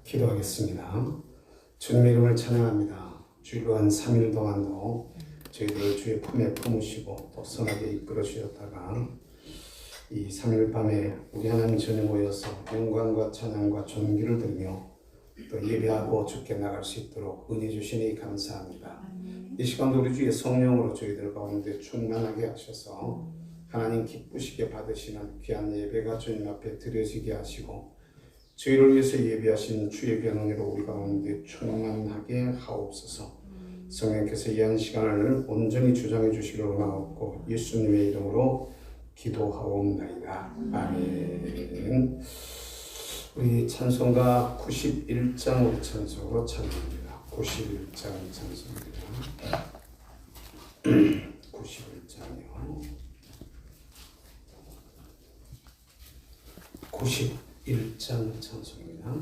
기도하겠습니다. 주님의 이름을 찬양합니다. 주일로 한 3일 동안도 저희들을 주의 품에 품으시고 또 선하게 이끌어 주셨다가 이 3일 밤에 우리 하나님 전에 모여서 영광과 찬양과 존귀를 드리며 또 예배하고 주께 나갈 수 있도록 은혜 주시니 감사합니다. 이 시간도 우리 주의 성령으로 저희들 가운데 충만하게 하셔서 하나님 기쁘시게 받으시는 귀한 예배가 주님 앞에 드려지게 하시고 저희를 위해서 예배하신 주의 변호로 우리 가운데 충만하게 하옵소서. 성령께서 이 한 시간을 온전히 주장해 주시기를 원하옵고 예수님의 이름으로 기도하옵나이다. 아멘. 우리 찬송가 91장 우리 찬송으로 찬양합니다. 91장 찬송입니다. 91장이요. 91장 찬송입니다.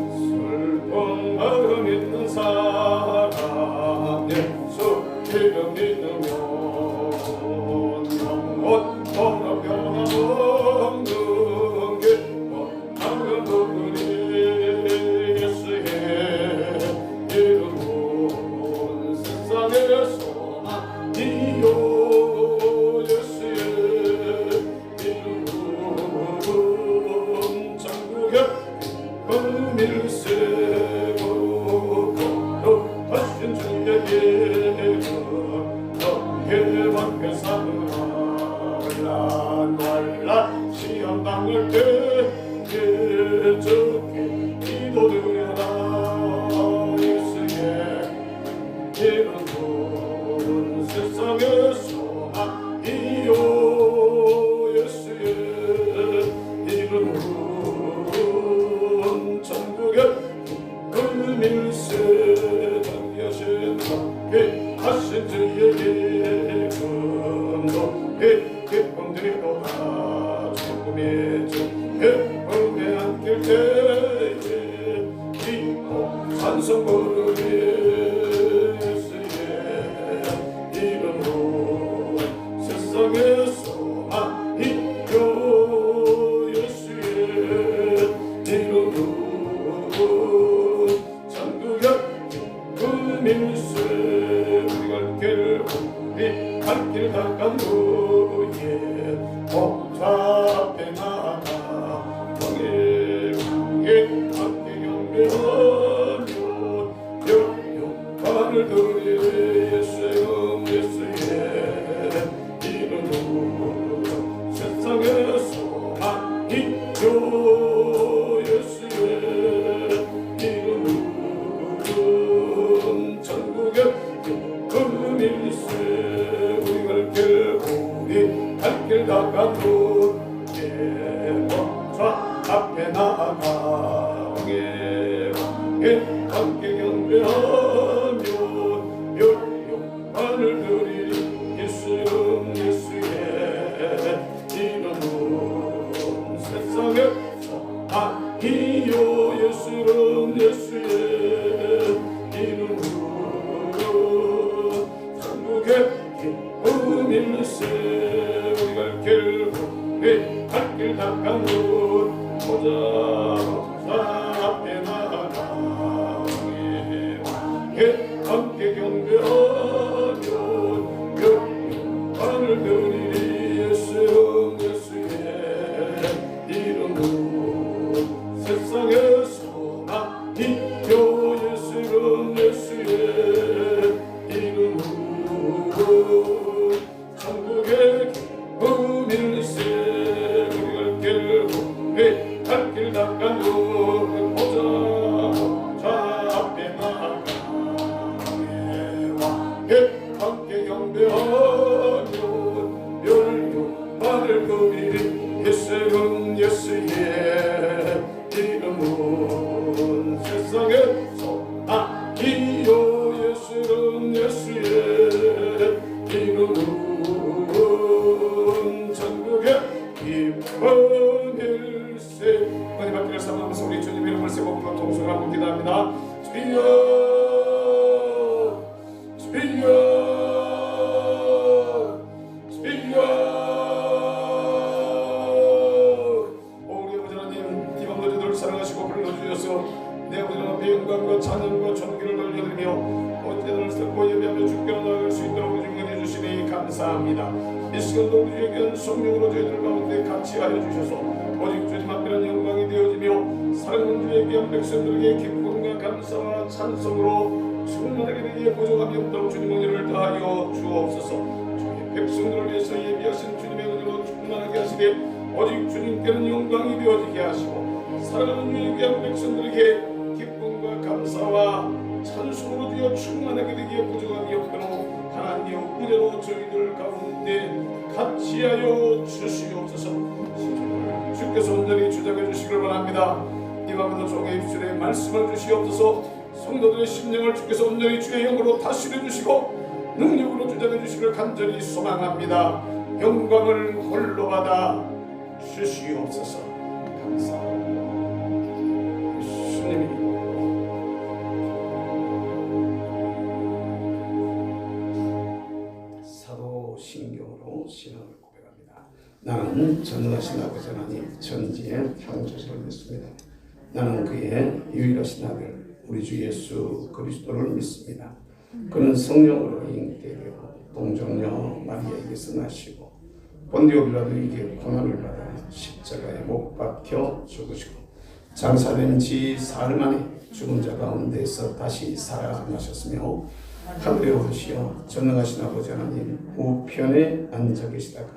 슬픈 마음 있는 사람 예수 이름 믿으며 영원 돌아 변함없는 게 방금 오늘이 예수의 이름은 세상의 소망이요 예수의 이름은 천국의 금일세고 거룩하신 주의 이름 너의 밖에 사느라 날라 시험 당할 때 예적게 기도드려라 예수의 이름은 세상의 소망이요 예수의 이름은 천국의 금일세 당하신 너의 하신 주의 이름도 기쁨 드리도다 죽음의 주의 안길 때에 기뻐 찬송 부르리 예수의 이름으로 세상의 소망이요 예수의 이름으로 천국의 금일세 우리 갈 길 우리 갈 길 가까운 후에 복잡해 나가 왕의 함께 경배하며 영광을 드리리 예수의 이름으로 세상의 소망이요 예수의 이름은 천국의 금일세 우리 갈 길 가까운 후에 복좌 앞에 나아가 왕의 함께 경배하며 영광을 드리리 예수의 이름은 세상의 소망이요 예수의 이름은 천국의 금일세 우리 갈 길 가까운 보좌 앞에 나아가 왕의 함께 경배하며 영광을 드리리 예수의 이름은 세상의 소망이요 예수의 이름은 천국의 금일세 우리 갈 길 가까운 보좌 앞에 나아가 왕의 함께 경배하며 영광을 드리리 예수의 이름은 세상의 소망이요 예수의 이름은 천국의 기쁜 일 찬양과 존귀를 돌려드리며 언제든지 듣고 예배하며 주께 나아갈 수 있도록 증언해 주시니 감사합니다. 이 시간도 우리 주의 성령으로 저희들 가운데 같이 하여 주셔서 오직 주님 앞에는 영광이 되어지며 사랑하는 주의 귀한 백성들에게 기쁨과 감사와 찬송으로 충만하게 되기에 부족함이 없도록 주님 은혜를 다하여 주옵소서. 주의 백성들을 위해서 예비하신 주님의 은혜로 충만하게 하시되 오직 주님께는 영광이 되어지게 하시고 사랑하는 주의 귀한 백성들에게 기쁨과 감사와 찬송으로 되어 충만하게 되기에 부족함이 없도록 하나님의 은혜로 저희들 가운데 같이 하여 주시옵소서. 시간을 주께서 온전히 주장해 주시길 바랍니다. 이 밤에도 종의 입술에 말씀을 주시옵소서. 성도들의 심령을 주께서 온전히 주의 영으로 다스려 주시고 능력으로 주장해 주시길 간절히 소망합니다. 영광을 홀로 받아 주시옵소서. 감사합니다. 예수님이 사도신경으로 신앙을 고백합니다. 나는 전능하신 아버지 하나님 전지의 창조주를 믿습니다. 나는 그의 유일하신 아들 우리 주 예수 그리스도를 믿습니다. 그는 성령으로 잉태되어 동정녀 마리아에게서 나시고 본디오 빌라도에게 고난을 받아 십자가에 못 박혀 죽으시고 장사된 지 사흘 만에 죽은 자 가운데서 다시 살아나셨으며 하늘에 오르시어 전능하신 아버지 하나님 우편에 앉아 계시다가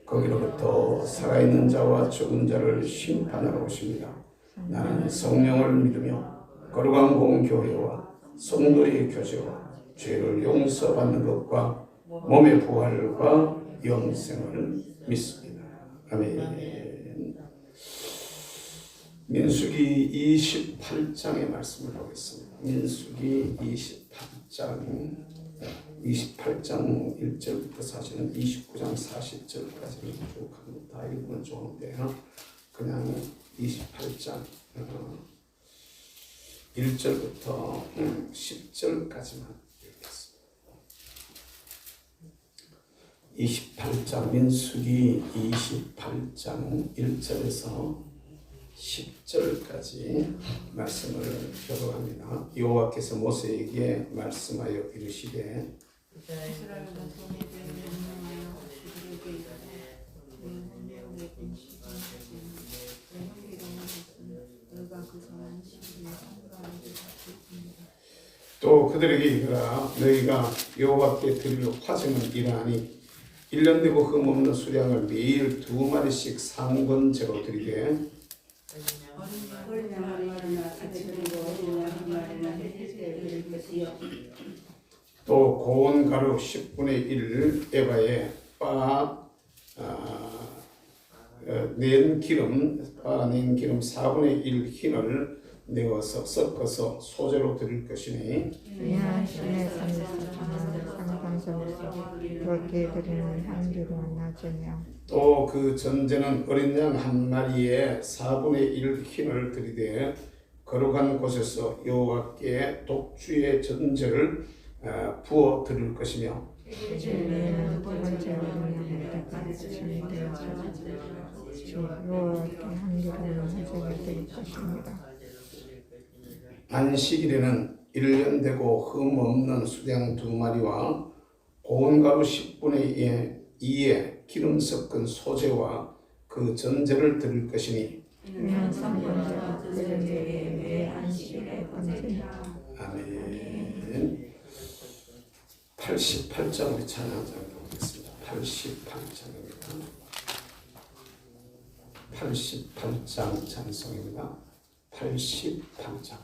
거기로부터 살아있는 자와 죽은 자를 심판하러 오십니다. 나는 성령을 믿으며 거룩한 공교회와 성도의 교제와 죄를 용서받는 것과 몸의 부활과 영생을 믿습니다. 아멘. 민수기 28장의 말씀을 보겠습니다. 민수기 28장 1절부터 사실은 29장 40절까지는 쭉 한번 다 읽으면 좋은데요. 그냥 28장 1절부터 10절까지만 읽겠습니다. 28장 민수기 28장 1절에서 10절까지 말씀을 교독합니다. 여호와께서 모세에게 말씀하여 이르시되 이스라엘 자손이 명령하여 그들에게 이르되 내 된 시간에 내 형기로운 것은 너희가 그 성한 시기에 성가하게 하겠습니다. 또 그들에게 이르라 너희가 여호와께 드릴 화제는 이러하니 1년 되고 흠없는 수량을 매일 2마리씩 상건제로 드리되 어린 양 한 마리나 아침이고 어린 양 한 마리나 해질에 드릴 것이요 또 고운 가루 10분의 1 에바에 낸 기름 4분의 1 흰을 내어서 섞어서 소재로 드릴 것이니 위하심의 상상성에서 그렇게 드리는 향기로운 낮으며 또 그 전제는 어린 양 한 마리에 4분의 1 흰을 드리되 거룩한 곳에서 여호와께 독주의 전제를 부어 드릴 것이며 제일에는 두 번째 어린 양에다가 아침이 되어서 여호와께 향기로운 화제를 드릴 것입니다. 안식일에는 1년 되고 흠없는 수량 2마리와 고운 가루 10분의 2에 기름 섞은 소재와 그 전제를 드릴 것이니 이는 상번제와 그 전제에 내 안식일의 번제니라. 아멘. 88장 우리 찬양장 보겠습니다. 88장입니다. 88장 찬송입니다. 88장.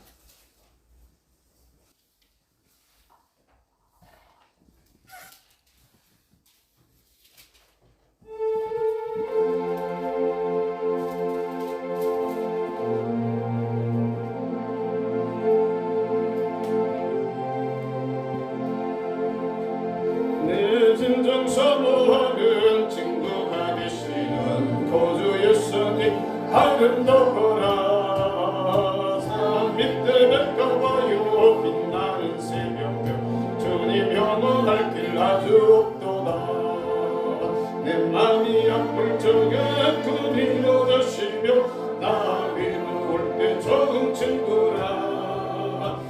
진정 사모하는 증거가 되시는 거주 예수님 아름다워라 산 밑에 백가와요 빛나는 새벽별 주님 영원할 길 아주 없도다 내 맘이 아플 적에 그리 여자시며 나 위로울 때 좋은 친구라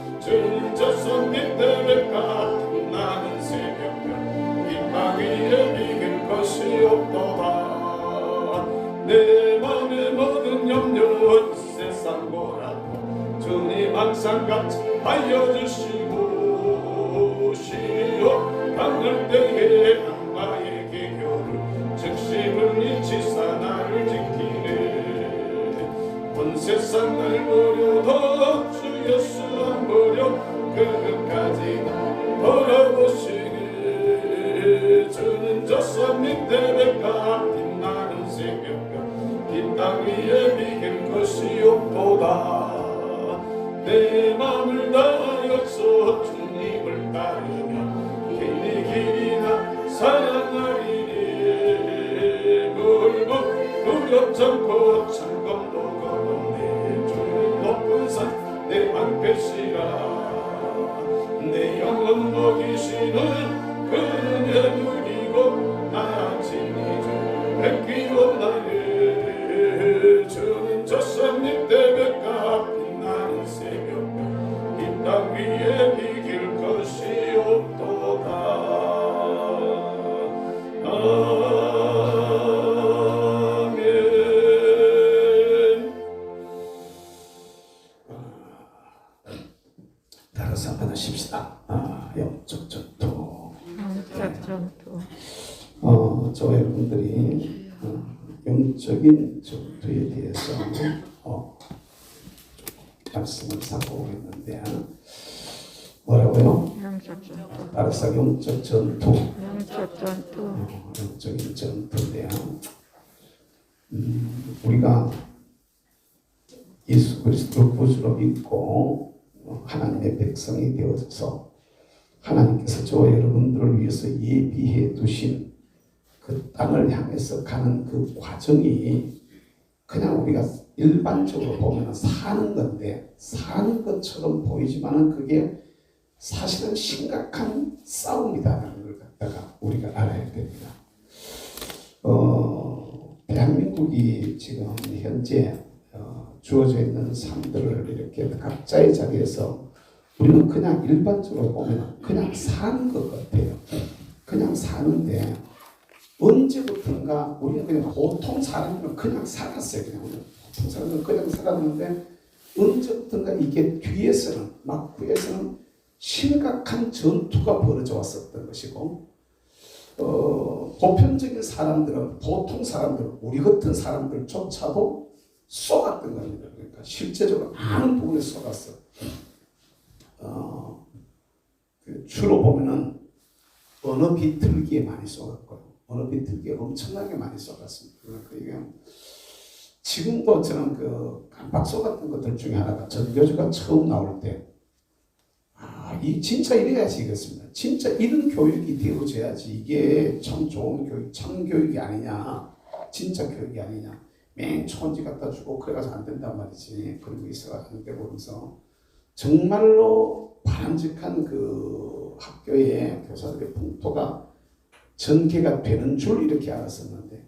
살같이 하여 주시고 시어 강을 때에 악마에게 겨를 즉시를 잊지 사나를 지키네 온 세상을 버려도 주 예수 안 버려 끝까지 걸어보시네 주는 저 밑에 백가 빛나는 새벽별 이 땅 위에 비길 것이 없도다 내 맘을 다하여서 주님을 따르며 길이나 사랑하리니 물고 두렵지 않고 창검도 걸었네 주는 높은 산 내 방패시라 내 영혼 먹이시는 그의 누리고 나 지니 주 뵙기로 나를 주는 저 산 밑에 백가 빛나는 새벽별 이 땅 위에 비길 것이 없도다 아멘. 따라서 한번 하십시다. 영적 전투. 영적 전투. 저 여러분들이 영적인 전투에 대해서 말씀을 사고 있는데 뭐라고요? 영적 전투. 따라서 영적 전투. 영적 전투. 영적인 전투인데요. 우리가 예수 그리스도를 구주로 믿고 하나님의 백성이 되어서 하나님께서 저와 여러분들을 위해서 예비해 두신 그 땅을 향해서 가는 그 과정이 그냥 우리가 일반적으로 보면 사는 건데 사는 것처럼 보이지만은 그게 사실은 심각한 싸움이다라는 걸 갖다가 우리가 알아야 됩니다. 대한민국이 지금 현재 주어져 있는 삶들을 이렇게 각자의 자리에서 우리는 그냥 일반적으로 보면 그냥 사는 것 같아요. 그냥 사는데 언제부턴가 우리는 그냥 보통 사람들은 그냥 살았어요. 그냥 보통 사람들은 그냥 살았는데 언제부턴가 이게 뒤에서는 막후에서는 심각한 전투가 벌어져 왔었던 것이고 보편적인 사람들은 보통 사람들 우리 같은 사람들조차도 쏘았던 겁니다. 그러니까 실제적으로 많은 부분에 쏘았어. 주로 보면은 어느 비틀기에 많이 쏘았고요. 어느 비틀기에 엄청나게 많이 쏘았습니다. 그러니까 이게 지금도 저는 그 깜빡 쏘았던 것들 중에 하나가 전교조가 처음 나올 때 이 진짜 이래야지 이겠습니다. 진짜 이런 교육이 되어져야지 이게 참 좋은 교육, 참 교육이 아니냐, 진짜 교육이 아니냐. 맨 초원지 갖다 주고 그래가지고 안 된단 말이지. 그런 거 있어가지고 안 되고 그러면서 정말로 바람직한 그 학교의 교사들의 풍토가 전개가 되는 줄 이렇게 알았었는데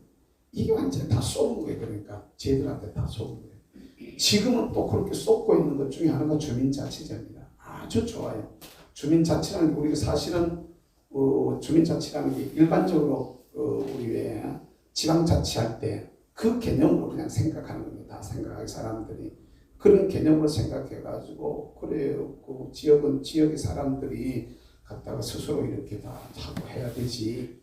이게 완전히 다 쏘는 거예요. 그러니까 쟤들한테 다 쏘는 거예요. 지금은 또 그렇게 쏟고 있는 것 중에 하나가 주민자치제입니다. 아주 좋아요. 주민자치라는 게 우리가 사실은 주민자치라는 게 일반적으로 우리 왜 지방자치할 때 그 개념으로 그냥 생각하는 겁니다. 생각하기 사람들이 그런 개념으로 생각해가지고 그래요. 그 지역은 지역의 사람들이 갖다가 스스로 이렇게 다 하고 해야 되지.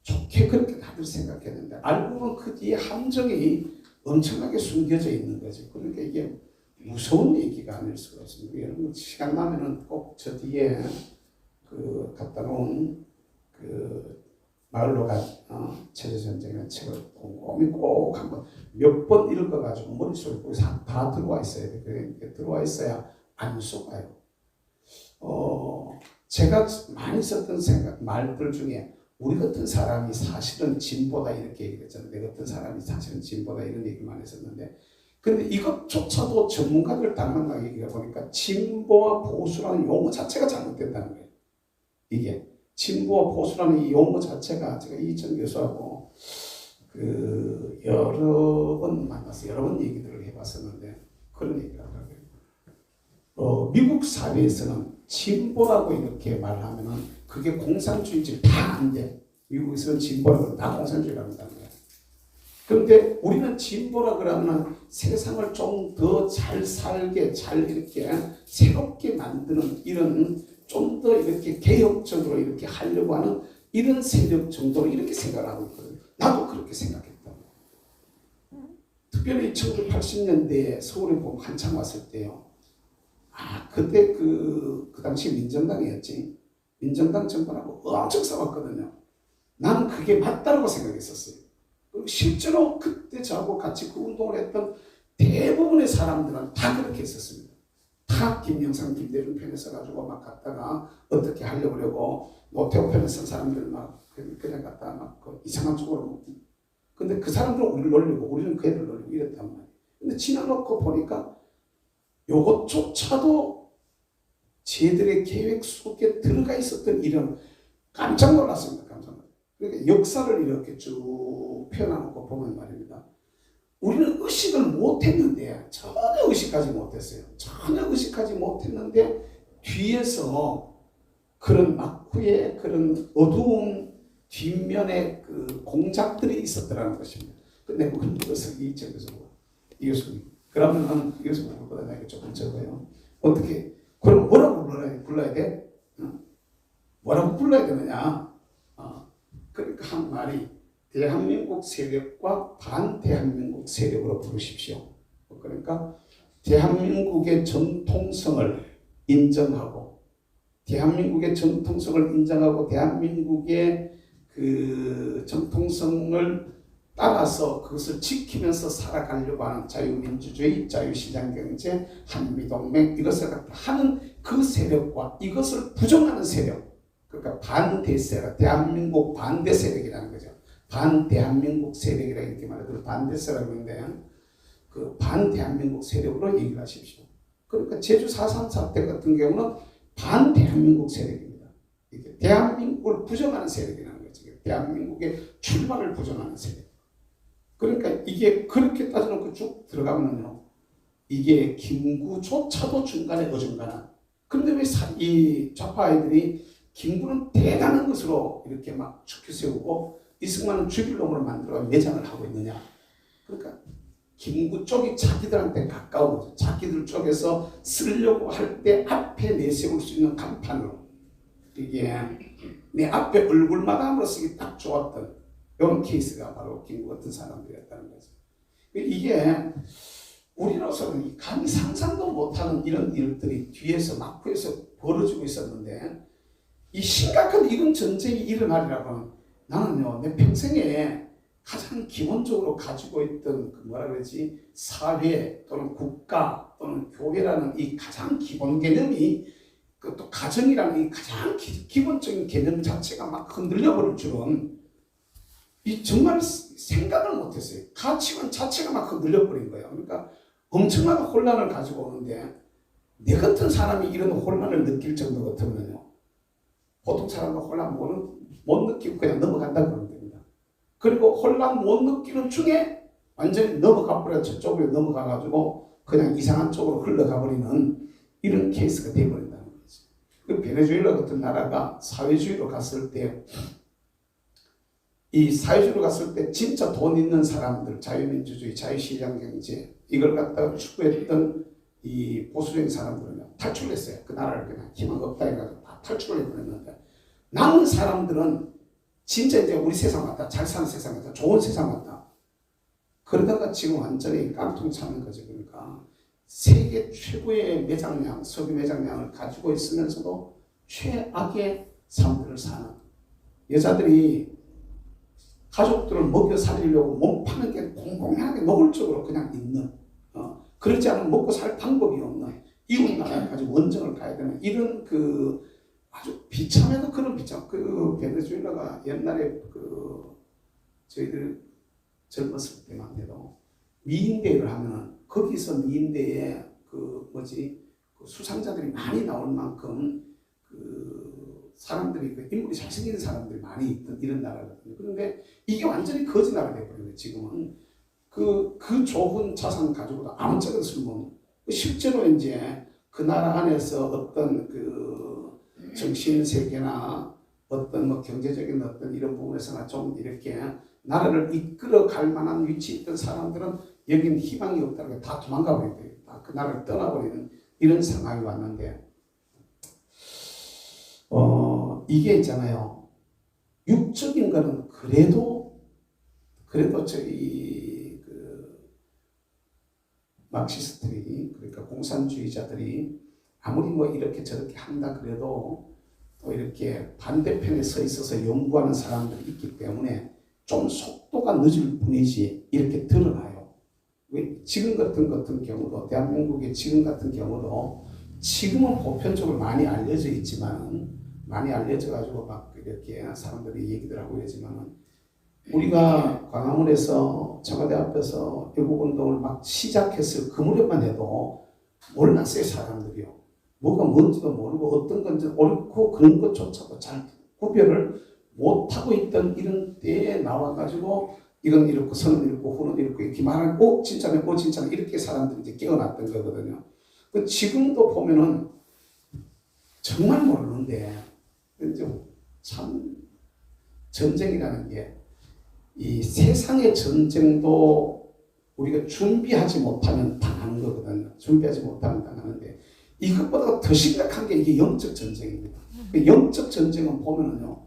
좋게 그렇게 다들 생각했는데 알고 보면 그 뒤에 함정이 엄청나게 숨겨져 있는 거죠. 그러니까 이게 무서운 얘기가 아닐 수가 없습니다. 여러분 시간 나면은 꼭 저 뒤에 그 갖다 놓은 그 마을로 간 체제전쟁이라는 책을 꼼꼼히 꼭 한번 몇 번 읽어가지고 머릿속에 거기서 다 들어와 있어야 돼요. 그러니까 들어와 있어야 안 속아요. 제가 많이 썼던 말들 중에 우리 같은 사람이 사실은 진보다 이렇게 얘기했잖아요. 내 같은 사람이 사실은 진보다 이런 얘기 많이 했었는데 근데 이것조차도 전문가들 다 만나 얘기해 보니까 진보와 보수라는 용어 자체가 잘못된다는 거예요. 이게 진보와 보수라는 이 용어 자체가 제가 이천 교수하고 그 여러 번 만나서 여러 번 얘기들을 해봤었는데 그런 얘기를 하더라고요. 미국 사회에서는 진보라고 이렇게 말하면은 그게 공산주의지 다 안 돼. 미국에서는 진보라고 다 공산주의라고 한다는 거예요. 그런데 우리는 진보라 그러면 세상을 좀 더 잘 살게, 잘 이렇게 새롭게 만드는 이런 좀 더 이렇게 개혁적으로 이렇게 하려고 하는 이런 세력 정도로 이렇게 생각하고 있거든요. 나도 그렇게 생각했다. 특별히 1980년대에 서울에 보면 한참 왔을 때요. 그때 그 당시 민정당이었지. 민정당 정권하고 엄청 싸웠거든요. 나는 그게 맞다고 생각했었어요. 그리고 실제로 그때 저하고 같이 그 운동을 했던 대부분의 사람들은 다 그렇게 했었습니다. 다 김영삼, 김대중 편에 서가지고 막 갔다가 어떻게 하려고 그러고 노태우 편에 선 사람들 막 그냥 갔다가 막 그 이상한 쪽으로. 근데 그 사람들은 우리를 놀리고 우리는 그 애들 놀리고 이랬단 말이에요. 근데 지나놓고 보니까 요것조차도 쟤들의 계획 속에 들어가 있었던 일은 깜짝 놀랐습니다. 깜짝 놀랐어요. 그러니까 역사를 이렇게 쭉 펴놔놓고 보면 말입니다. 우리는 의식을 못했는데 전혀 의식하지 못했어요. 전혀 의식하지 못했는데 뒤에서 그런 막후의 그런 어두운 뒷면에 그 공작들이 있었더라는 것입니다. 근데 그것을 이 책에서 이것을 그러면 이것을 보다 내가 조금 적어요. 어떻게 그럼 뭐라고 불러야 돼? 뭐라고 불러야 되느냐? 그러니까 한 말이 대한민국 세력과 반대한민국 세력으로 부르십시오. 그러니까 대한민국의 전통성을 인정하고 대한민국의 전통성을 인정하고 대한민국의 그 전통성을 따라서 그것을 지키면서 살아가려고 하는 자유민주주의, 자유시장경제, 한미동맹 이것을 하는 그 세력과 이것을 부정하는 세력, 그러니까 반대 세력, 대한민국 반대 세력이라는 거죠. 반대한민국 세력이라 이렇게 말해도 반대 세력이라고 하는데 그 반대한민국 세력으로 얘기를 하십시오. 그러니까 제주 4.3 사태 같은 경우는 반대한민국 세력입니다. 이게 대한민국을 부정하는 세력이라는 거죠. 대한민국의 출발을 부정하는 세력. 그러니까 이게 그렇게 따져놓고 쭉 들어가면요. 이게 김구조차도 중간에 어중간한. 그런데 왜 이 좌파 아이들이 김구는 대단한 것으로 이렇게 막 축켜 세우고 이승만은 죽일 놈으로 만들어 매장을 하고 있느냐. 그러니까 김구 쪽이 자기들한테 가까운 거죠. 자기들 쪽에서 쓰려고 할 때 앞에 내세울 수 있는 간판으로. 이게 내 앞에 얼굴마담으로 쓰기 딱 좋았던 이런 케이스가 바로 김구 같은 사람들이었다는 거죠. 이게 우리로서는 감히 상상도 못하는 이런 일들이 뒤에서 막후에서 벌어지고 있었는데 이 심각한 이런 전쟁이 일어나리라고는 나는요 내 평생에 가장 기본적으로 가지고 있던 그 뭐라 그러지 사회 또는 국가 또는 교회라는 이 가장 기본 개념이 그 또 가정이라는 이 가장 기본적인 개념 자체가 막 흔들려 버릴 줄은 이 정말 생각을 못했어요. 가치관 자체가 막 흔들려 버린 거예요. 그러니까 엄청난 혼란을 가지고 오는데 내 같은 사람이 이런 혼란을 느낄 정도 같으면요 보통 사람은 혼란 못 느끼고 그냥 넘어간다고 그러면 됩니다. 그리고 혼란 못 느끼는 중에 완전히 넘어가 버려 저쪽으로 넘어가 가지고 그냥 이상한 쪽으로 흘러가 버리는 이런 케이스가 되어버린다는 거죠. 그 베네수엘라 같은 나라가 사회주의로 갔을 때 이 사회주의로 갔을 때 진짜 돈 있는 사람들, 자유민주주의, 자유시장경제 이걸 갖다가 추구했던 이 보수적인 사람들은 탈출했어요. 그 나라를 그냥 희망 없다 해가지고 다 탈출을 해버렸는데 남은 사람들은 진짜 이제 우리 세상 같다, 잘 사는 세상 같다, 좋은 세상 같다. 그러다가 지금 완전히 깡통 차는 거죠. 그러니까 세계 최고의 매장량, 석유 매장량을 가지고 있으면서도 최악의 삶들을 사는 여자들이 가족들을 먹여 살리려고 몸 파는 게 공공하게 노골적으로 그냥 있는 그렇지 않으면 먹고 살 방법이 없는 이웃 나라까지 원정을 가야 되는 이런 그 아주 비참해도 그런 비참 그 베네수엘라가 옛날에 그 저희들 젊었을 때만 해도 미인대회를 하면은 거기서 미인대회에 그 그 수상자들이 많이 나올 만큼 그 사람들이 그 인물이 잘생긴 사람들이 많이 있던 이런 나라거든요. 그런데 이게 완전히 거지 나라가 돼버렸네. 지금은 그 좋은 자산 가지고도 아무짝에도 쓸모없는 실제로 이제 그 나라 안에서 어떤 그 정신 세계나 어떤 뭐 경제적인 어떤 이런 부분에서나 좀 이렇게 나라를 이끌어 갈 만한 위치에 있던 사람들은 여기는 희망이 없다는 게 다 도망가 버리고요. 다 그 나라를 떠나버리는 이런 상황이 왔는데, 이게 있잖아요. 육적인 거는 그래도 저희 막시스트들이, 그러니까 공산주의자들이 아무리 뭐 이렇게 저렇게 한다 그래도 또 이렇게 반대편에 서 있어서 연구하는 사람들이 있기 때문에 좀 속도가 늦을 뿐이지 이렇게 드러나요. 왜 지금 같은 경우도, 대한민국의 지금 같은 경우도 지금은 보편적으로 많이 알려져 있지만, 많이 알려져 가지고 막 이렇게 사람들이 얘기들 하고 그러지만, 우리가 광화문에서 청와대 앞에서 애국운동을 막 시작했을 그 무렵만 해도 몰랐어요. 사람들이요. 뭐가 뭔지도 모르고 어떤 건지 옳고 그런 것조차도 잘 구별을 못하고 있던 이런 때에 나와가지고 이건 이렇고 선은 이렇고 후는 이렇고 이렇게 말하고 진짜네 진짜네 이렇게 사람들이 이제 깨어났던 거거든요. 지금도 보면은 정말 모르는데, 이제 참 전쟁이라는 게, 이 세상의 전쟁도 우리가 준비하지 못하면 당하는 거거든요. 준비하지 못하면 당하는데, 이것보다 더 심각한 게 이게 영적 전쟁입니다. 그 영적 전쟁은 보면은요,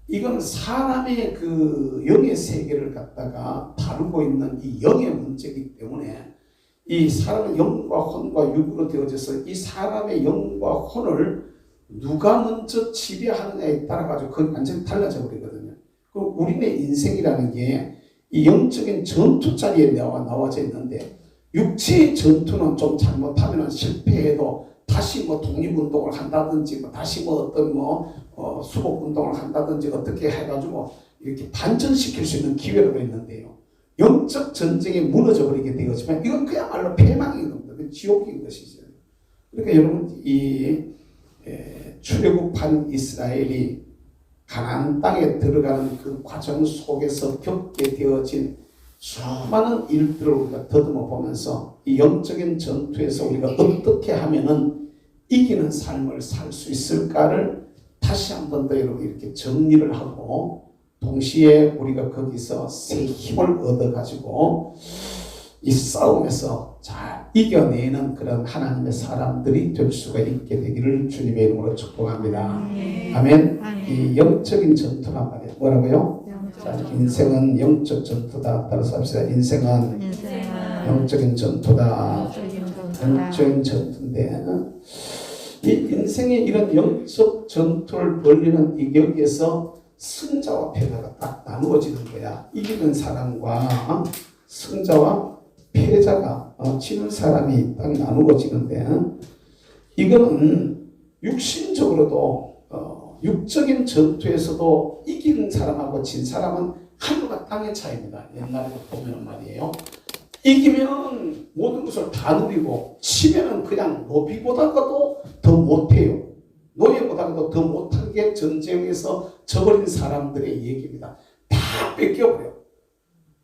이건 사람의 그 영의 세계를 갖다가 다루고 있는 이 영의 문제이기 때문에, 이 사람의 영과 혼과 육으로 되어져서 이 사람의 영과 혼을 누가 먼저 지배하느냐에 따라 가지고 그건 완전히 달라져 버리거든요. 그리고 우리의 인생이라는 게 이 영적인 전투 자리에 나와져 있는데, 육체의 전투는 좀 잘못하면 실패해도 다시 뭐 독립운동을 한다든지, 다시 뭐 어떤 수복운동을 한다든지 어떻게 해가지고 이렇게 반전시킬 수 있는 기회가 있는데요. 영적 전쟁에 무너져 버리게 되었지만 이건 그야말로 패망인 겁니다. 지옥인 것이죠. 그러니까 여러분, 이 출애굽한 이스라엘이 가나안 땅에 들어가는 그 과정 속에서 겪게 되어진 수많은 일들을 우리가 더듬어 보면서 이 영적인 전투에서 우리가 어떻게 하면은 이기는 삶을 살 수 있을까를 다시 한 번 더 여러분 이렇게 정리를 하고, 동시에 우리가 거기서 새 힘을 얻어가지고 이 싸움에서 잘 이겨내는 그런 하나님의 사람들이 될 수가 있게 되기를 주님의 이름으로 축복합니다. 아멘. 이 영적인 전투란 말이에요. 뭐라고요? 자, 인생은 영적 전투다. 따라서 합시다. 인생은 영적인 전투다. 영적인 전투인데, 이 인생의 이런 영적 전투를 벌리는 이 여기에서 승자와 패자가 딱 나누어지는 거야. 이기는 사람과 승자와 패자가 지는 사람이 딱 나누어지는데, 이거는 육신적으로도 육적인 전투에서도 이기는 사람하고 진 사람은 하늘과 땅의 차이입니다. 옛날에 보면 말이에요. 이기면 모든 것을 다 누리고, 치면은 그냥 노비보다도 더 못해요. 노예보다도 더 못하게 전쟁에서 져버린 사람들의 얘기입니다. 다 뺏겨버려.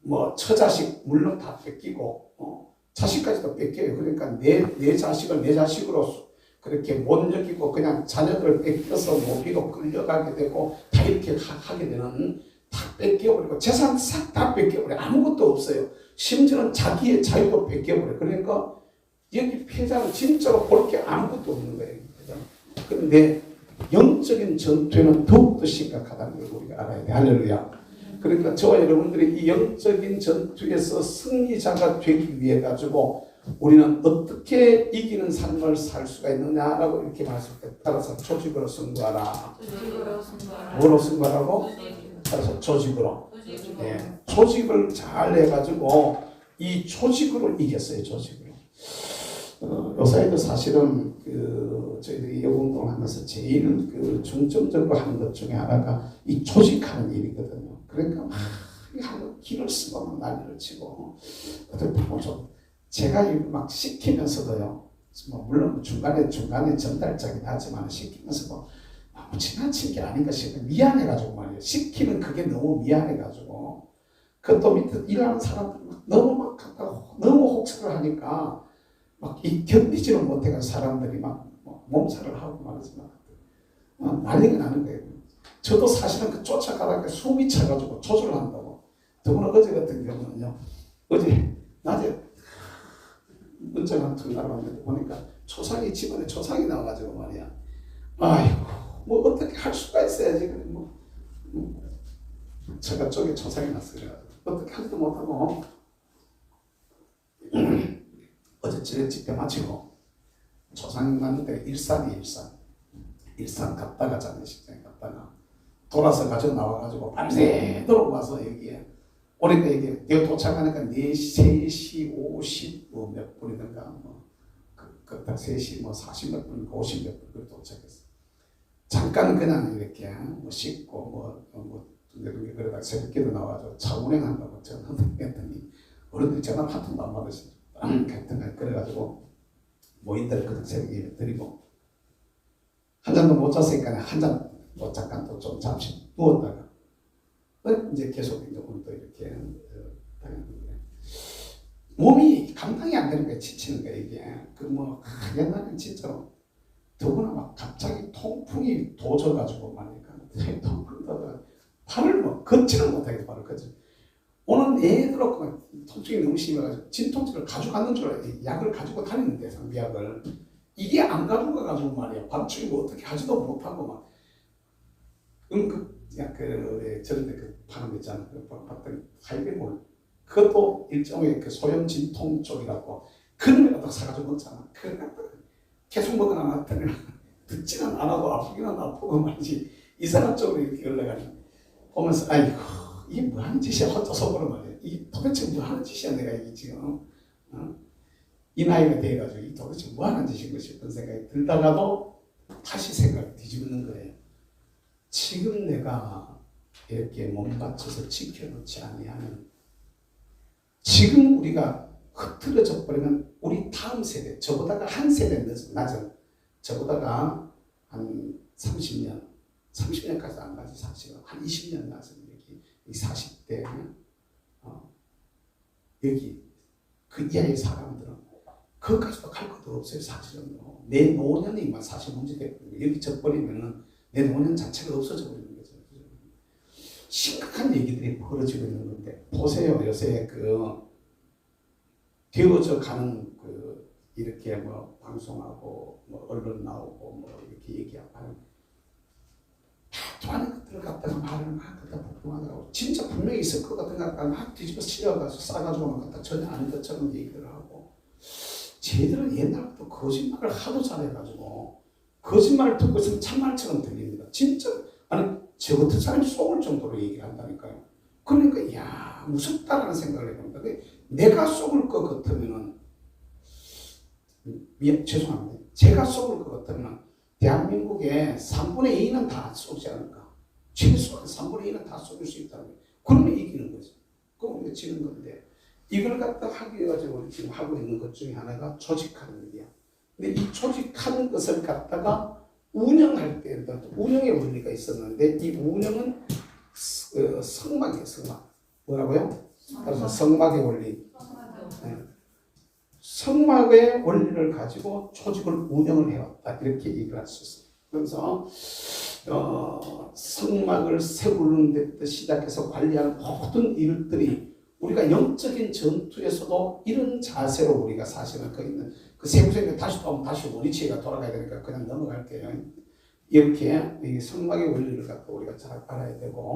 뭐 처자식 물론 다 뺏기고, 자식까지도 뺏겨요. 그러니까 내 자식을 내 자식으로 그렇게 못 여기고 그냥 자녀들 뺏겨서 노비로 끌려가게 되고, 다 이렇게 하게 되는, 다 뺏겨버리고 재산 싹 다 뺏겨버려. 아무것도 없어요. 심지어는 자기의 자유도 뺏겨버려. 그러니까 여기 패자는 진짜로 볼 게 아무것도 없는 거예요. 그런데 영적인 전투에는 더욱더 심각하다는 걸 우리가 알아야 돼. 할렐루야. 그러니까 저와 여러분들이 이 영적인 전투에서 승리자가 되기 위해 가지고 우리는 어떻게 이기는 삶을 살 수가 있느냐라고 이렇게 말씀을 따라서 조직으로 승부하라. 뭐로 승부하라고? 따라서 조직으로. 네, 조직을 잘 해가지고 이 조직으로 이겼어요. 조직으로. 요사이도 사실은 저희들이 여운동을 하면서 제일 중점적으로 하는 것 중에 하나가 이 조직하는 일이거든요. 그러니까 막 길을 쓰고 막 난리를 치고, 어떻게 보면 좀 제가 막 시키면서도요, 뭐 물론 중간에 전달자긴 하지만 시키면서도 너무 지나친 게 아닌가 싶어요. 미안해가지고 말이에요. 시키는 그게 너무 미안해가지고, 그것도 밑에 일하는 사람들 너무 막 너무 혹사를 하니까 막 견디지를 못해가지고 사람들이 막 몸살을 하고 말하지만 난리가 나는 거예요. 저도 사실은 그 쫓아가다가 숨이 차가지고 조절을 한다고. 더구나 어제 같은 경우는요. 어제 낮에 문자가 한 통 날아왔는데 보니까 초상이 집안에 초상이 나와가지고 말이야. 아이고 뭐 어떻게 할 수가 있어야지. 뭐 제가 쪽에 초상이 났어요. 어떻게 하지도 못하고 어제 집회 마치고 초상 갔는데 일산 갔다가 장례식장에 갔다가 돌아서 가지고 나와가지고 밤새도록 와서 여기에 오니까 이게 내가 도착하니까 3시 50 뭐 몇 분이든가 뭐 그딱 3시 뭐 40 몇 분, 50 몇 분 도착했어. 잠깐 그냥 이렇게 뭐 씻고 뭐 그러다가 새벽기도 나와서 차 운행한다고 전화했더니 어른들이 전화 한 통도 안 받으시죠. 하여튼 그래가지고 모인들 그냥 새벽에 드리고 한 잔도 못 잤으니까 한 잔 뭐 잠깐 또 좀 잠시 누웠다가 이제 계속 이제 오늘 또 이렇게 다녔는데 몸이 감당이 안 되는 거야. 지치는 거야 이게. 그 뭐 옛날엔 진짜로 더구나 막 갑자기 통풍이 도져가지고 말이니까 통풍 도다가 팔을 뭐 걷지는 못하게 발을 걷지. 오늘 애들하고 통증이 너무 심해가지고 진통제를 가져가는 줄 알아요. 약을 가지고 다니는데 상비약을 이게 안 가지고 가가지고 말이야. 밤중에 뭐 어떻게 하지도 못하고 막 저런데 그 파는 거 있잖아. 봤더니 하이베몰 그것도 일종의 그 소염 진통 쪽이라고 그놈을 갖다 사가지고 먹잖아. 그걸 갖다가 계속 먹으나 놨더니 듣지는 않아도 아프기는 아프고 말이지 이상한 쪽으로 이렇게 올라가니 보면서 아이고 이게 뭐 하는 짓이야. 혼자 속으로 말이야. 이 도대체 뭐 하는 짓이야 내가 이게 지금 이 나이가 돼가지고 이 도대체 뭐 하는 짓인가 싶은 생각이 들다가도 다시 생각을 뒤집는 거예요. 지금 내가 이렇게 몸 바쳐서 지켜놓지 아니하면 지금 우리가 흐트러져 버리면 우리 다음 세대, 저보다가 한 세대 낮은, 저보다가 한 30년까지 안 가지 사실은 한 20년 낮은 여기 이 40대 여기 그 이하의 사람들은 그것까지도 갈 것도 없어요. 사실은 내 노년이 사실 문제되거든요. 여기 져버리면은 내 노년 자체가 없어져 버리는 거죠. 심각한 얘기들이 벌어지고 있는 건데 보세요. 요새 그 되어져 가는 그 이렇게 뭐 방송하고 뭐 언론 나오고 뭐 이렇게 얘기하고 하는 것들을 갖다가 말을 막 갖다 복종하더라고. 진짜 분명히 있을 것 같은 거 갖다가 막 뒤집어 씌워가지고 싸가지고 갖다 전혀 아닌 것처럼 얘기를 하고 쟤들은 옛날부터 거짓말을 하도 잘해가지고 거짓말을 듣고 있으면 참말처럼 들립니다. 진짜 아니 저 같은 사람이 속을 정도로 얘기를 한다니까요. 그러니까 야 무섭다라는 생각을 해봅니다. 내가 속을 것 같으면은 죄송합니다. 제가 속을 것 같으면 대한민국의 3분의 2는 다 속지 않을까. 최소한 3분의 2는 다 속일 수 있다는 거예요. 그러면 이기는 거죠. 그럼 우리가 지는 건데 이걸 갖다 하기 위해서 우리 지금 하고 있는 것 중에 하나가 조직하는 일이야. 근데 이 조직하는 것을 갖다가 운영할 때 운영의 원리가 있었는데 이 운영은 성막이에요. 성막. 뭐라고요? 따라서 성막의 원리. 네. 성막의 원리를 가지고 조직을 운영을 해왔다. 이렇게 얘기를 할 수 있어요. 그래서 성막을 세우는 데부터 시작해서 관리하는 모든 일들이 우리가 영적인 전투에서도 이런 자세로 우리가 사실은 그 있는 그 세부적인 다시 또 다시 원위치가 돌아가야 되니까 그냥 넘어갈게요. 이렇게 이 성막의 원리를 갖고 우리가 잘 알아야 되고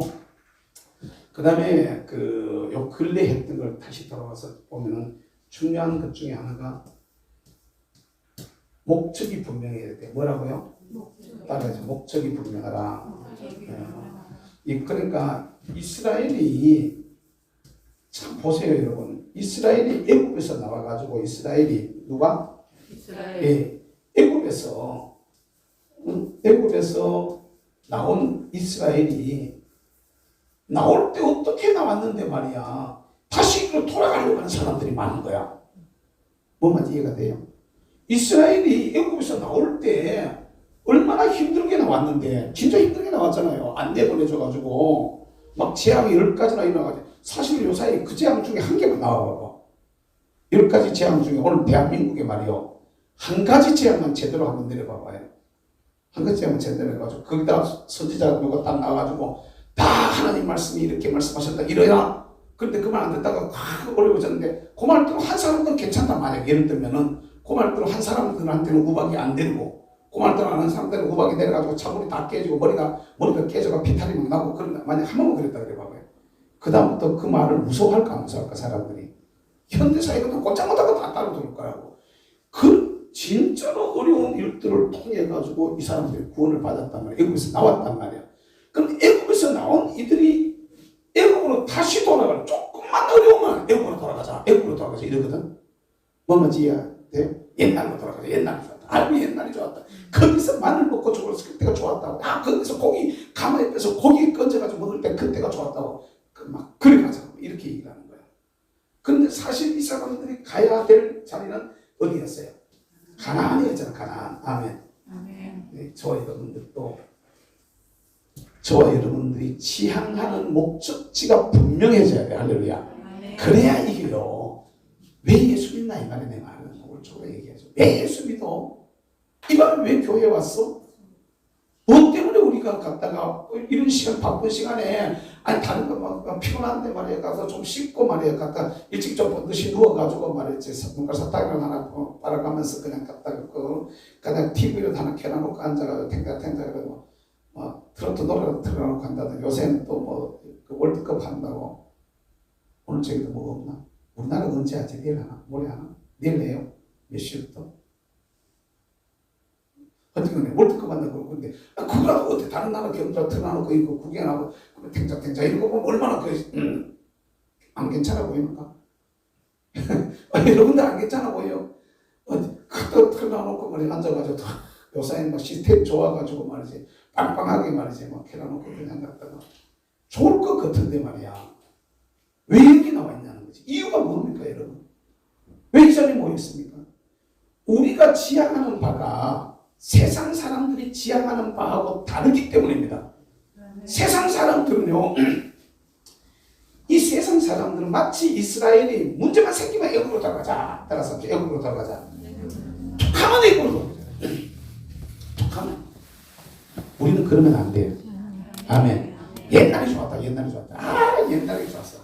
그 다음에 요 근래 했던 걸 다시 돌아와서 보면은 중요한 것 중에 하나가 목적이 분명해야 돼. 뭐라고요? 따라해서 목적이 분명하라. 그러니까 이스라엘이 참 보세요 여러분. 이스라엘이 애굽에서 나와가지고 이스라엘이 누가? 이스라엘. 예, 애굽에서 나온 이스라엘이 나올 때 어떻게 나왔는데 말이야. 다시 돌아가려고 하는 사람들이 많은 거야. 뭐만 이해가 돼요? 이스라엘이 애굽에서 나올 때 얼마나 힘들게 나왔는데 진짜 힘들게 나왔잖아요. 안 내보내줘가지고 막 재앙이 10가지나 일어나가지고 사실 요사이 그 재앙 중에 한 개만 나와봐봐. 10가지 재앙 중에 오늘 대한민국에 말이요. 한 가지 재앙만 제대로 한번 내려봐봐요. 한 가지 재앙만 제대로 내려가지고 거기다 선지자 누가 딱 나와가지고 다 하나님 말씀이 이렇게 말씀하셨다 이러야 그런데 그 말 안 듣다가 확 어려워졌는데 그 말 들어 한 사람은 괜찮단 말이야. 예를 들면은 그 말 들어 한 사람들한테는 우박이 안 되고 그 말 들어 아는 사람들은 우박이 내려가지고 차물이 다 깨지고 머리가 깨져가 피탈이 막 나고 그런다. 만약 한 번만 그랬다 그래 봐봐요. 그 다음부터 그 말을 무서워할까 안 무서워할까 사람들이. 현대사회가 꼼짝 못하고 다 따라들을 거라고. 그 진짜로 어려운 일들을 통해 가지고 이 사람들이 구원을 받았단 말이야. 애국에서 나왔단 말이야. 그럼 애국에서 나온 이들이 애국으로 다시 돌아가라. 조금만 어려우면 애국으로 돌아가자. 애국으로 돌아가자 이러거든. 뭐만 지어야 돼요? 옛날로 돌아가자. 옛날이 좋았다. 아이고 옛날이 좋았다. 거기서 마늘 먹고 죽었을 그때가 좋았다고. 거기서 고기 가마에 빼서 고기 건져가지고 먹을 때 그때가 좋았다고. 막 그래 가자. 이렇게 얘기를 하는 거야. 그런데 사실 이 사람들이 가야 될 자리는 어디였어요? 가나안이었잖아. 가나안. 아멘. 아멘. 네, 저와 여러분들이 지향하는 목적지가 분명해져야 돼. 할렐루야. 아멘. 그래야 이겨요. 왜 예수 믿나 이 말에 내 말은 오늘 저가 얘기하죠. 왜 예수 믿어? 이 말은 왜 교회에 왔어? 뭐 때문에 우리가 갔다가 이런 시간 바쁜 시간에 아니 다른 거 막 피곤한데 말이야 가서 좀 씻고 말이야 갔다 일찍 좀 늦게 누워가지고 말이지 뭔가 사탕이라도 하나 빨아가면서 그냥 갔다가 그냥 TV를 하나 켜놓고 앉아가지고 탱자탱자가지고 막 트로트 노래를 틀어놓고 한다든 요새는 또 뭐 그 월드컵 한다고 오늘 저기도 뭐 없나? 우리나라 언제 하지? 내일 하나? 모레 하나? 내일 해요? 몇 시부터? 어쨌든 월드컵 한다고 그런데 그거라도 어때? 다른 나라 경기를 틀어놓고 있고 구경하고 탱자탱자 이런 거 보면 얼마나 안 괜찮아 보입니까? 여러분들 안 괜찮아 보여? 그거 틀어놓고 말이 앉아가지고 요새는 막 시스템 좋아가지고 말이지 빵빵하게 말이지 막 해놔놓고 그냥 갔다가 좋을 것 같은데 말이야. 왜 여기 나와 있냐는 거지. 이유가 뭡니까 여러분? 왜 이 자리에 모였습니까? 우리가 지향하는 바가 세상 사람들이 지향하는 바하고 다르기 때문입니다. 세상 사람들은요, 이 세상 사람들은 마치 이스라엘이 문제만 생기면 애국으로 들어가자. 따라서 애국으로 들어가자. 툭하면 애국으로 들어가자. 툭하면. 우리는 그러면 안 돼요. 아멘. 옛날이 좋았다. 옛날이 좋았다. 아, 옛날이 좋았어.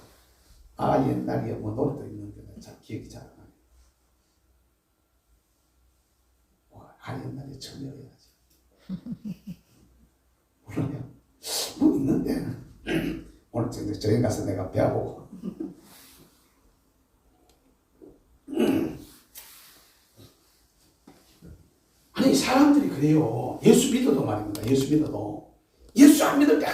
아, 옛날이야. 뭐 노래도 있는데 잘 기억이 잘 안 나네. 아, 옛날에 처녀여야지. 몰라요. 뭐 있는데 오늘 저기 가서 내가 배워보고. 아니 사람들이 그래요. 예수 믿어도 말입니다. 예수 믿어도 예수 안 믿을 때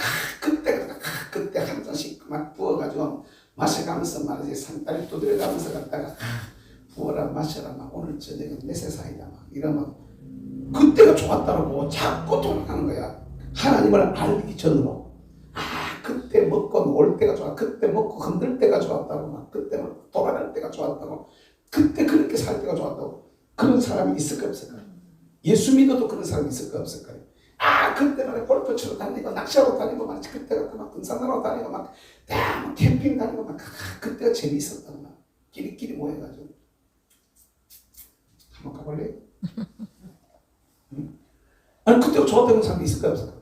그때 한 잔씩 막 부어가지고 마셔가면서 말이지 산다리 두드려가면서 갔다가 부어라 마셔라 막 오늘 저녁에 메세사이다 막 이러면 그때가 좋았다고 자꾸 돌아가는 거야. 하나님을 알기 전으로. 그때 먹고 놀 때가 좋아. 그때 먹고 흔들 때가 좋았다고. 막 그때 막 돌아갈 때가 좋았다고. 그때 그렇게 살 때가 좋았다고. 그런 사람이 있을까 없을까? 예수 믿어도 그런 사람이 있을까 없을까? 그때 말에 골프 치러 다니고 낚시하러 다니고 막 그때가 막 등산하러 다니고 막 캠핑 다니고 막 그때가 재미있었다고. 막 끼리끼리 모여가지고 한번 가볼래요? 아니 그때가 좋았다는 사람이 있을까 없을까?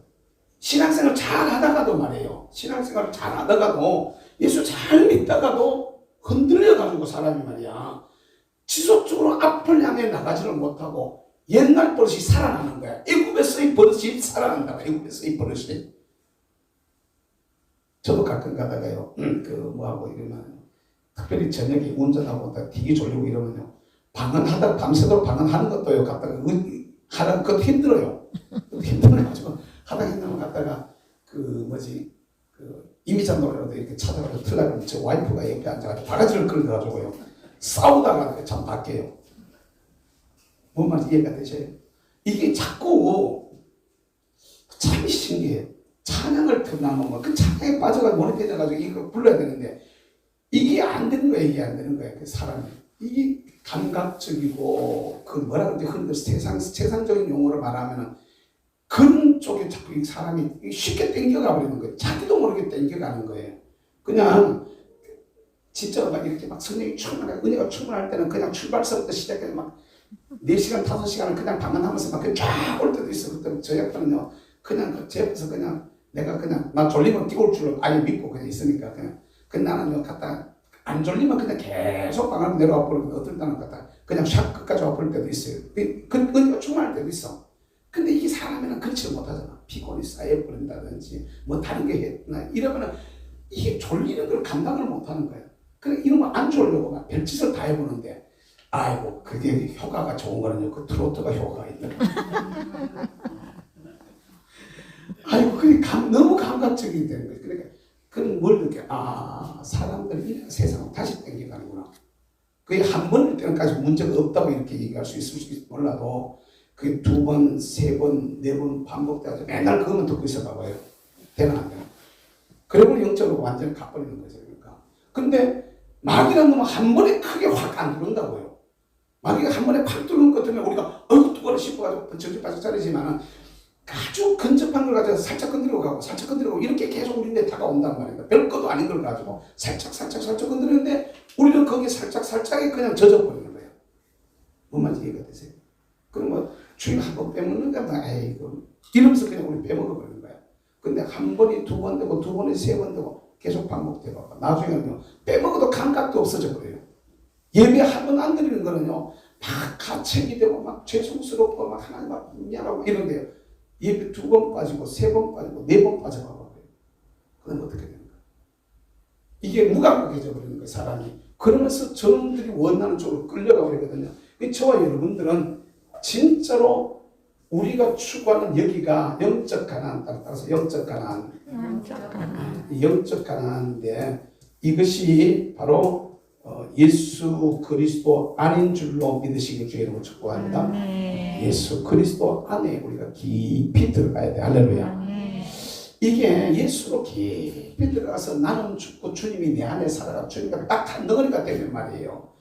신앙생활 잘 하다가도 말이에요. 신앙생활 잘 하다가도 예수 잘 믿다가도 흔들려가지고 사람이 말이야. 지속적으로 앞을 향해 나가지를 못하고 옛날 버릇이 살아나는 거야. 애굽에서의 버릇이 살아난다고. 애굽에서의 버릇이. 저도 가끔 가다가요. 뭐하고 이러면 특별히 저녁에 운전하고 되게 졸리고 이러면요. 방언하다가 밤새도록 방언하는 것도요. 갔다가 하다 그것도 힘들어요. 힘들어가지고 하다 힘들면 갔다가 이미자 노래라도 이렇게 찾아가서 틀라고 저 와이프가 옆에 앉아가지고 바가지를 끌어가지고요. 싸우다가 참 바뀌어요. 뭔 말인지 이해가 되셔요? 이게 자꾸 참 신기해요. 찬양을 틀어놓으면 그 찬양에 빠져가지고 몰입해져가지고 이거 불러야 되는데 이게 안 되는 거야. 이게 안 되는 거야. 그 사람이. 이게 감각적이고 뭐라 그러지? 흔들 세상적인 용어로 말하면은 그런 쪽에 자꾸 이 사람이 쉽게 땡겨가 버리는 거예요. 자기도 모르게 땡겨가는 거예요. 그냥 진짜 막 이렇게 막 성령이 충만하고 은혜가 충만할 때는 그냥 출발서부터 시작해서 막 4시간, 5시간을 그냥 방언하면서 막 쫙 올 때도 있어. 그때 저 옆에는요, 그냥 제 옆에서 그냥 내가 그냥 나 졸리면 뛰어올 줄 아예 믿고 그냥 있으니까 그냥 그 나는 갖다 안 졸리면 그냥 계속 방으로 내려와 버리고 어떨 때는 갖다 그냥 샥 끝까지 와 버릴 때도 있어요. 그건 충만할 때도 있어. 근데 이게 사람이랑 그렇지 못하잖아. 피곤이 쌓여버린다든지 뭐 다른 게 했나 이러면은 이게 졸리는 걸 감당을 못하는 거예요. 그래 이러면 안 졸려고 막 별짓을 다 해보는데 아이고 그게 효과가 좋은 거는요. 그 트로트가 효과가 있다. 아이고 그게 너무 감각적이 되는 거예요. 그러니까 그건 뭘 느껴? 아 사람들이 세상을 다시 땡겨가는구나. 그게 한 번일 때는까지 문제가 없다고 이렇게 얘기할 수 있을지 몰라도 그게 2번, 3번, 4번 반복돼서 맨날 그것만 듣고 있어 봐봐요. 되나 안 되나? 그러고 영적으로 완전히 가버리는 거죠. 그러니까. 근데 마귀라는 놈은 한 번에 크게 확 안 들어온다고요. 마귀가 한 번에 확 들어오는 것 때문에 우리가 두 번을 씹어가지고 정신바짝 차리지만 아주 근접한 걸 가지고 살짝 건드리고 가고 살짝 건드리고 이렇게 계속 우리한테 다가온단 말이에요. 별것도 아닌 걸 가지고 살짝 건드리는데 우리는 거기에 살짝에 그냥 젖어버리는 거예요. 뭔 말인지 이해가 되세요? 그럼 뭐 주인 한 번 빼먹는다 에이구 이러면서 그냥 우리 빼먹어버리는 거야. 근데 한 번이 2번 되고 2번이 3번 되고 계속 반복되고 나중에는요 빼먹어도 감각도 없어져 버려요. 예배 한 번 안 드리는 거는요 막 가책이 되고 막 죄송스럽고 막 하나님 막 미안하고 이런데요 예배 2번 빠지고 3번 빠지고 4번 빠져가 버려요. 그럼 어떻게 되는 거야? 이게 무감각해져 버리는 거예요 사람이. 그러면서 저놈들이 원하는 쪽으로 끌려가 버리거든요. 저와 여러분들은 진짜로 우리가 추구하는 여기가 영적 가나안, 따라서 영적 가나안, 영적 가나안인데 이것이 바로 예수 그리스도 안인 줄로 믿으시길 주의 이름으로 축복합니다. 예수 그리스도 안에 우리가 깊이 들어가야 돼. 할렐루야. 이게 예수로 깊이 들어가서 나는 죽고 주님이 내 안에 살아가 주님과 딱 한 덩어리가 되는 말이에요.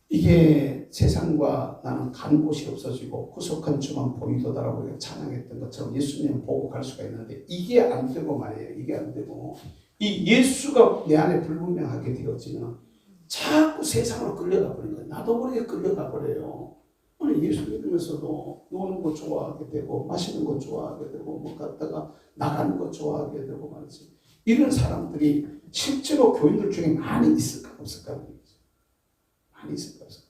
이게 세상과 나는 간 곳이 없어지고 구속한 주만 보이도다라고 찬양했던 것처럼 예수님 보고 갈 수가 있는데 이게 안 되고 말이에요. 이게 안 되고 이 예수가 내 안에 불분명하게 되어지면 자꾸 세상으로 끌려가 버리는 거예요. 나도 모르게 끌려가 버려요. 아니 예수 믿으면서도 노는 거 좋아하게 되고 마시는 거 좋아하게 되고 뭐 갔다가 나가는 거 좋아하게 되고 말이지. 이런 사람들이 실제로 교인들 중에 많이 있을까 없을까? 많이 있을까 없을까?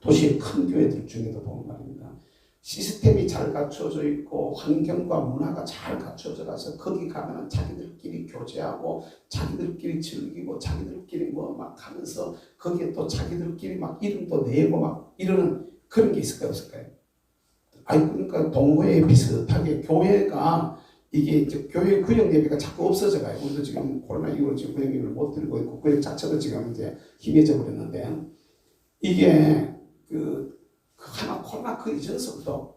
도시의 큰 교회들 중에도 보면 말입니다. 시스템이 잘 갖춰져 있고 환경과 문화가 잘 갖춰져 가서 거기 가면 자기들끼리 교제하고 자기들끼리 즐기고 자기들끼리 뭐 막 하면서 거기에 또 자기들끼리 막 이름도 내고 막 이러는 그런 게 있을까요 없을까요? 아니 그러니까 동호회 비슷하게 교회가 이게 이제 교회 구역 예배가 자꾸 없어져 가요. 우리도 지금 코로나 이후로 지금 구역 예배를 못 드리고 있고 구역 자체도 지금 이제 희미해져 버렸는데 이게 하나 코로나 그 이전서부터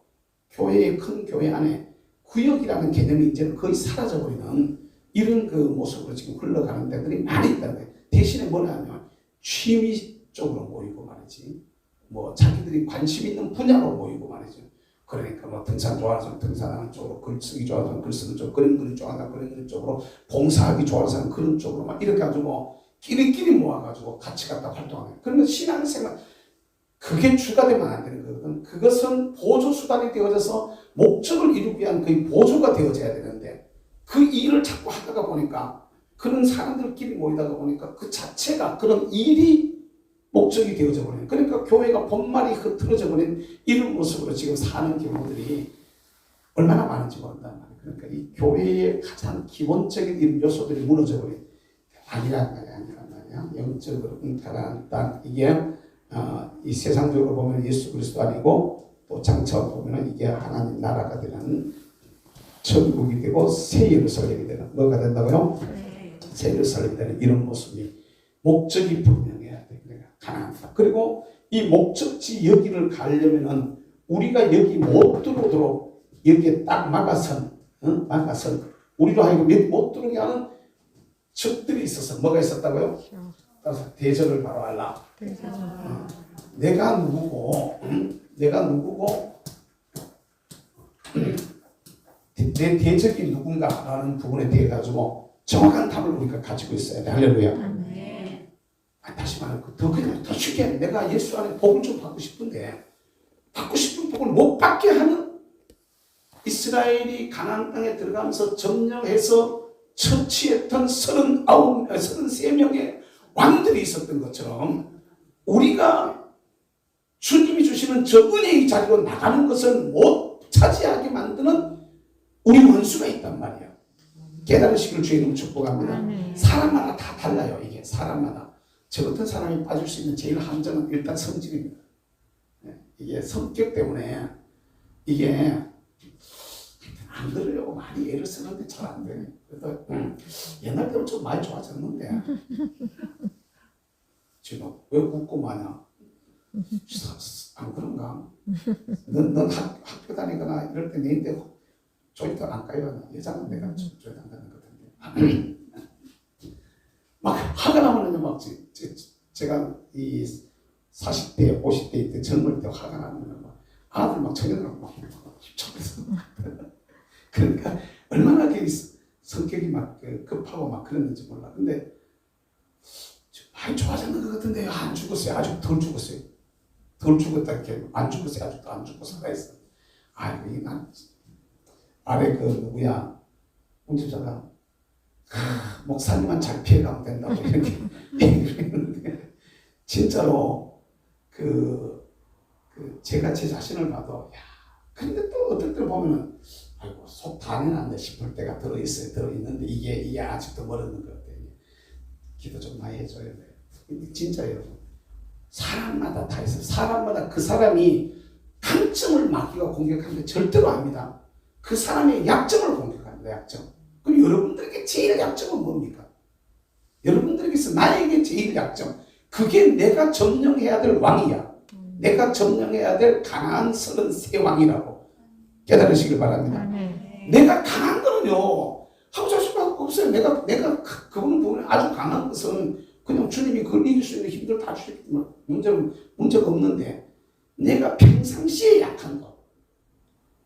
교회의 큰 교회 안에 구역이라는 개념이 이제 거의 사라져버리는 이런 그 모습으로 지금 흘러가는 데들이 많이 있다는 거예요. 대신에 뭐냐면 취미 쪽으로 모이고 말이지 뭐 자기들이 관심 있는 분야로 모이고 말이죠. 그러니까 뭐 등산 좋아하는 사람 등산하는 쪽으로 글쓰기 좋아하는 사람 글쓰는 쪽 그림 그리 좋아하는 사람 그림 그리 쪽으로 봉사하기 좋아하는 사람 그런 쪽으로 막 이렇게 가지고 끼리끼리 모아가지고 같이 갖다 활동하는 거예요. 그러면 신앙생활 그게 주가 되면 안 되는 거거든. 그것은 보조수단이 되어져서 목적을 이루기 위한 그 보조가 되어져야 되는데 그 일을 자꾸 하다가 보니까 그런 사람들끼리 모이다가 보니까 그 자체가 그런 일이 목적이 되어져 버려요. 그러니까 교회가 본말이 흐트러져 버린 이런 모습으로 지금 사는 경우들이 얼마나 많은지 모른단 말이에요. 그러니까 이 교회의 가장 기본적인 이런 요소들이 무너져 버린 아니란 말이야. 영적으로 가라앉다. 이게 이 세상적으로 보면 예수 그리스도 아니고 또 장차로 보면 이게 하나님 나라가 되는 천국이 되고 새 예루살렘이 되는 뭐가 된다고요? 새 예루살렘이 되는 이런 모습이 목적이 분명해야 돼. 그러니까 가난하다. 그리고 이 목적지 여기를 가려면은 우리가 여기 못 들어오도록 여기에 딱 막아선 우리로 하여금 못 들어오게 하는 적들이 있어서 뭐가 있었다고요? 따라서 대적을 바로 알라. 내가 누구고 내 대적이 누군가라는 부분에 대해 가지고 정확한 답을 우리가 가지고 있어야 돼. 할렐루야. 다시 말해 더 쉽게 내가 예수 안에 복을 좀 받고 싶은데 받고 싶은 복을 못 받게 하는 이스라엘이 가나안 땅에 들어가면서 점령해서 처치했던 33명의 왕들이 있었던 것처럼 우리가 주님이 주시는 저 은혜의 자리로 나가는 것을 못 차지하게 만드는 우리 원수가 있단 말이에요. 깨달으시길 주의 이름으로 축복합니다. 사람마다 다 달라요. 이게 사람마다. 저 같은 사람이 빠질 수 있는 제일 함정은 일단 성질입니다. 이게 성격 때문에 이게 안 그러려고 많이 애를 쓰는데 잘 안 되네. 그래서 옛날 때는 좀 많이 좋아졌는데 지금 왜 웃고 마냐? 안 그런가? 넌 학교 다니거나 이럴 때 내인데 조이도 안 까요. 여자는 내가 조이도 안 가는 것 같은데 막 화가 나면은 막 제가 이 40대 50대 때 젊을 때 화가 나면 막 아들 막 청년들하고 막 힘차면서 그러니까 얼마나 성격이 막 급하고 막 그랬는지 몰라. 근데 많이 좋아졌는 것 같은데 안 죽었어요. 아직 덜 죽었어요. 덜 죽었다 이렇게 안 죽었어요. 아직도 안 죽고 살아있어. 이게 난 아래 그 누구야 운전자가 목사님만 잘 피해가면 된다고 이렇게 얘기를 했는데 진짜로 제가 제 자신을 봐도 근데 또 어떨 때 보면은 아이고 속 다 내놨네 싶을 때가 들어있는데 이게 아직도 멀었는 것 같아요. 기도 좀 많이 해줘야 돼요. 진짜 여러분 사람마다 다 있어요. 사람마다 그 사람이 강점을 막기가 공격하는데 절대로 아닙니다. 그 사람의 약점을 공격합니다. 약점. 그럼 여러분들에게 제일 약점은 뭡니까? 여러분들에게서 나에게 제일 약점 그게 내가 점령해야 될 왕이야. 내가 점령해야 될 강한 33왕이라고 깨달으시길 바랍니다. 내가 강한 거는요 하고 자식 없어요. 내가 그분은 아주 강한 것은 그냥 주님이 그걸 이길 수 있는 힘들 다 주셨지만 문제가 없는데 내가 평상시에 약한 거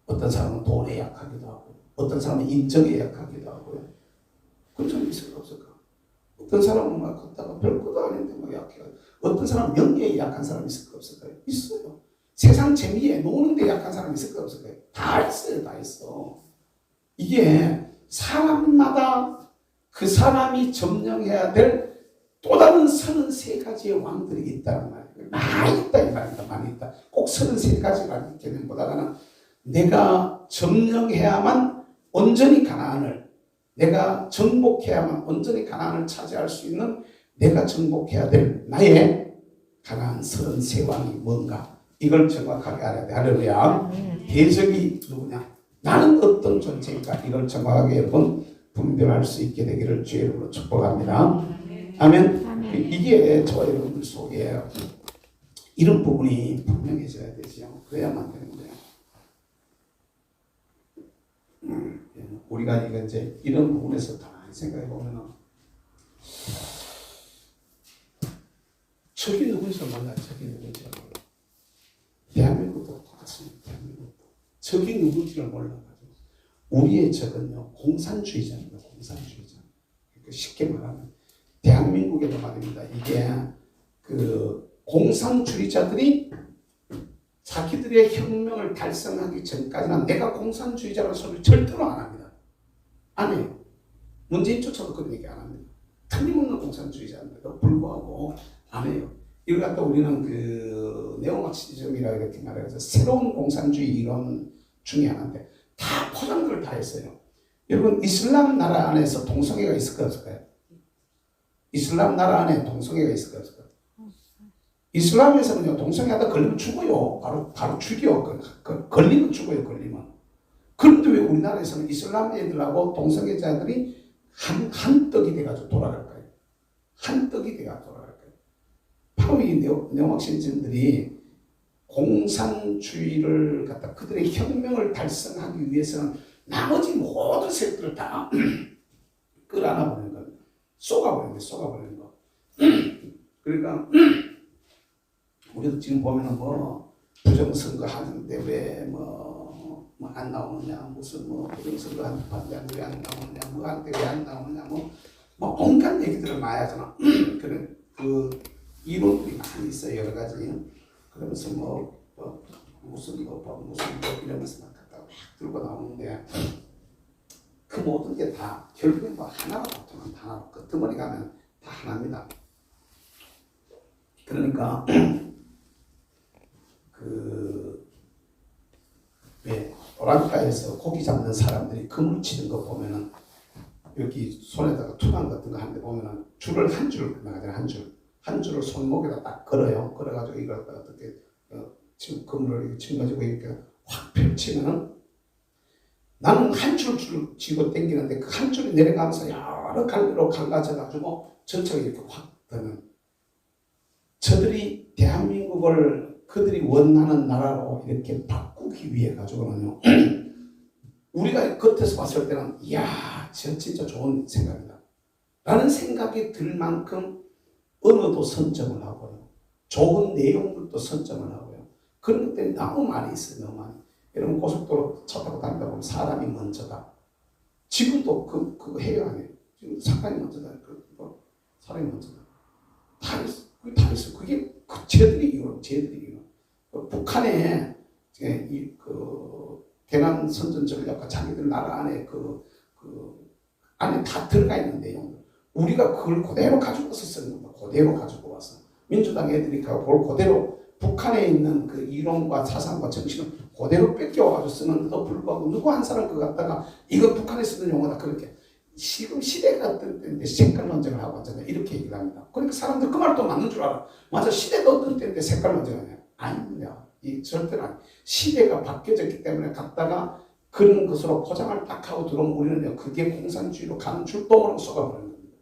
어떤 사람은 돈에 약하기도 하고 어떤 사람은 인정에 약하기도 하고요. 그런 사람이 있을까 없을까? 어떤 사람은 막 걷다가 별것도 아닌데 막 약해. 어떤 사람은 명예에 약한 사람이 있을까 없을까요? 있어요. 세상 재미에 노는 데 약한 사람이 있을까 없을까요? 다 있어요. 다 있어. 이게 사람마다 그 사람이 점령해야 될 또 다른 33가지의 왕들이 있다는 말이에요. 많이 있다 이 말입니다. 많이 있다. 꼭 33가지라는 개념보다는 내가 점령해야만 온전히 가나안을 내가 정복해야만 온전히 가나안을 차지할 수 있는 내가 정복해야 될 나의 가나안 33왕이 뭔가 이걸 정확하게 알아야 돼. 할렐루야. 대적이 누구냐? 나는 어떤 존재인가? 이걸 정확하게 여러분 분별할 수 있게 되기를 주의 이름으로 축복합니다. 아멘. 이게 저와 여러분들 속에 이런 부분이 분명해져야 되죠. 그래야만 되는데 우리가 이제 이런 부분에서 다 생각해 보면은 적이 누군지 몰라. 적이 누군지 몰라. 대한민국도 똑같습니다. 대한민국도 적이 누군지를 몰라가지고 우리의 적은요 공산주의자입니다. 공산주의자. 그러니까 쉽게 말하면 대한민국에도 말입니다. 이게 공산주의자들이 자기들의 혁명을 달성하기 전까지는 내가 공산주의자라는 소리를 절대로 안 합니다. 안 해요. 문재인조차도 그런 얘기 안 합니다. 틀림없는 공산주의자인데도 불구하고 안 해요. 이걸 갖다 우리는 네오마르크시즘이라고 이렇게 말해서 새로운 공산주의 이론 중에 하나인데 다 포장들을 다 했어요. 여러분 이슬람 나라 안에서 동성애가 있을까 없을까요? 이슬람 나라 안에 동성애가 있을까 없을까요? 이슬람에서는요 동성애하다 걸리면 죽어요. 바로 죽여. 걸리면 죽어요. 걸리면. 그런데 왜 우리나라에서는 이슬람 애들하고 동성애자들이 한 떡이 돼가지고 돌아갈까요? 한 떡이 돼가 돌아갈까요? 바로 이 네오마르크시즘들이 공산주의를 갖다 그들의 혁명을 달성하기 위해서는 나머지 모든 세력들을 다 끌어안아버리는 거예요. 쏘가버리는 거. 그러니까 우리도 지금 보면은 부정선거 하는데 왜 안 나오느냐, 무슨 부정선거 하는데 왜 안 나오느냐, 하는데 왜 안 나오느냐, 온갖 얘기들을 많이 하잖아. 그런 이론들이 많이 있어요. 여러 가지. 그러면서 무슨 이러면서 막 갖다가 막 들고 나오는데 그 그 모든 게 다 결국엔 뭐 하나로 보통은 다 하나로 끄트머리 가면 다 하나입니다. 그러니까 왜 도랑가에서 고기 잡는 사람들이 그물 치는 거 보면은 여기 손에다가 투망 같은 거 하는데 보면은 줄을 한 줄 나가잖아요. 한 줄을 손목에다 딱 걸어요. 걸어가지고 이걸 갖다가 어떻게 지금 그물을 치가지고 이렇게 확 펼치면은 나는 한 줄 쥐고 당기는데 그 한 줄이 내려가면서 여러 갈래로 갈라져가지고 전체가 이렇게 확 되는, 저들이 대한민국을 그들이 원하는 나라로 이렇게 바꾸기 위해 가지고는요 우리가 겉에서 봤을 때는 이야 저 진짜 좋은 생각이다 라는 생각이 들 만큼 언어도 선점을 하고요, 좋은 내용들도 선점을 하고요, 그런 것 때문에 너무 많이 있어요. 너무 많이. 여러분 고속도로 차 타고 다니다 보면 사람이 먼저다. 지금도 그거 해요 안 해요? 지금 사람이 먼저다. 사람이 먼저다. 다 있어. 그게 다 있어. 그게 쟤들이 이유로. 북한에 대남 선전 전략과 자기들 나라 안에 안에 다 들어가 있는 내용들. 우리가 그걸 그대로 가지고 와서 쓰는 겁니다. 그대로 가지고 와서. 민주당 애들이 그걸 그대로 북한에 있는 그 이론과 사상과 정신을 그대로 뺏겨와가지고 쓰는데도 불구하고 누구 한 사람 그거 갖다가 이거 북한에 쓰는 용어다 그렇게 지금 시대가 어떤 때인데 색깔 논쟁을 하고 있잖아요. 이렇게 얘기를 합니다. 그러니까 사람들 그 말도 맞는 줄 알아. 맞아, 시대가 어떤 때인데 색깔 논쟁을 해요. 아닙니다. 이 절대로 아니. 시대가 바뀌어졌기 때문에 갖다가 그런 것으로 포장을 딱 하고 들어오면 우리는 그게 공산주의로 가는 줄도모르고 쏘가버리는 겁니다.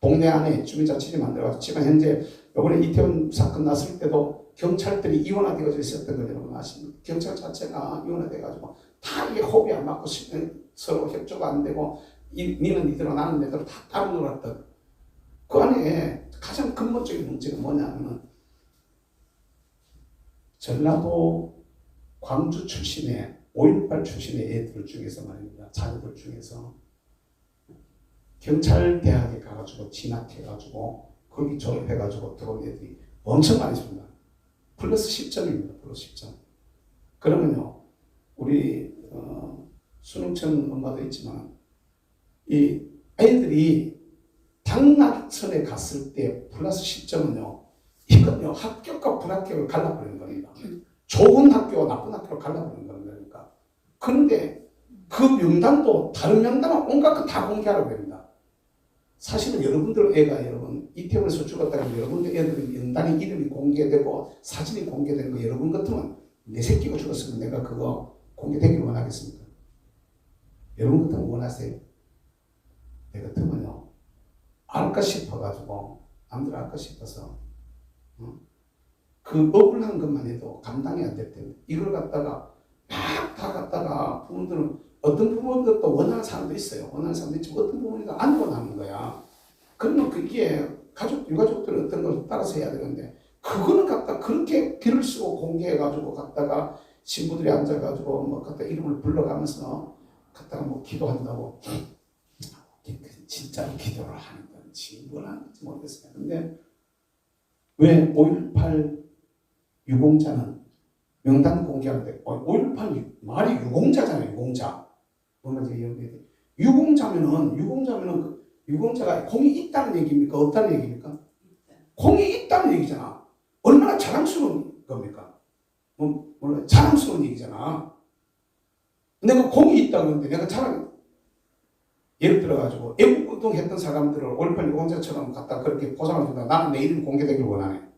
동네 안에 주민자치를 만들어가지고 지금 현재 이번에 이태원 사건 났을 때도 경찰들이 이원화되어져 있었던 걸 여러분 아십니까? 경찰 자체가 이원화돼가지고 다 이게 호흡이 안 맞고 서로 협조가 안 되고 니는 니대로 나는 내대로 다 따로 놀았던 그 안에 가장 근본적인 문제가 뭐냐면 전라도 광주 출신의 5.18 출신의 애들 중에서 말입니다. 자녀들 중에서 경찰대학에 가가지고 진학해가지고 거기 졸업해가지고 들어온 애들이 엄청 많이 있습니다. 플러스 10점입니다. 플러스 10점. 그러면요 우리 수능천 엄마도 있지만 이 아이들이 당락선에 갔을 때 플러스 10점은요 이건요 합격과 불합격을 갈라버리는 겁니다. 좋은 학교와 나쁜 학교를 갈라버리는 겁니다. 그런데 그 명단도 다른 명단은 온갖 거 다 공개하라고 합니다. 사실은 여러분들 애가 여러분 이태원에서 죽었다면 여러분들 애들 명단이 이름이 공개되고 사진이 공개되는 거 여러분 같으면 내 새끼가 죽었으면 내가 그거 공개되기를 원하겠습니까? 여러분 같으면 원하세요? 내 같으면요 알까 싶어가지고 남들 알까 싶어서 그 억울한 것만 해도 감당이 안 될 텐데 이걸 갖다가 막 다 갖다가 부모들은 어떤 부모들도 원하는 사람도 있어요. 원하는 사람도 있지만 어떤 부모들은 안 원하는 거야. 그러면 그게 유가족들은 어떤 걸 따라서 해야 되는데 그거는 갖다 그렇게 글을 쓰고 공개해가지고 갖다가 신부들이 앉아가지고 뭐 갖다 이름을 불러가면서 갖다가 뭐 기도한다고 진짜로 기도를 하는 건지 뭘 하는 건지 모르겠어요. 근데 왜 5.18 유공자는 명단 공개하는데 5.18 말이 유공자잖아요. 유공자. 뭔가 이제 유공자면은 유공자가 공이 있다는 얘기입니까? 없다는 얘기입니까? 공이 있다는 얘기잖아. 얼마나 자랑스러운 겁니까? 몰라 자랑스러운 얘기잖아. 내가 공이 있다 그러는데 내가 예를 들어가지고 애국운동 했던 사람들을 5.18 유공자처럼 갖다 그렇게 포장을 준다. 나는 내 이름 공개되길 원하네.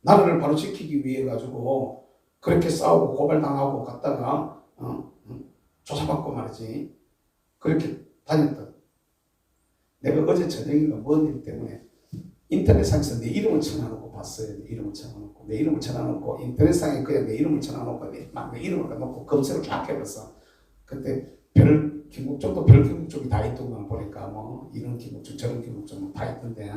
나라를 바로 지키기 위해 가지고 그렇게 싸우고 고발당하고 갔다가 조사받고 말이지. 그렇게 다녔다. 내가 어제 저녁인가 뭔 일 때문에 인터넷상에서 내 이름을 쳐놔놓고 봤어요. 내 이름을 쳐놔놓고 인터넷상에 그냥 내 이름을 쳐놔놓고 막 내 이름을 놓고 검색을 쫙 해봤어. 그때 김국종도 별 김국종이 다 있더만 보니까 뭐 이런 김국종 저런 김국종 다 있던데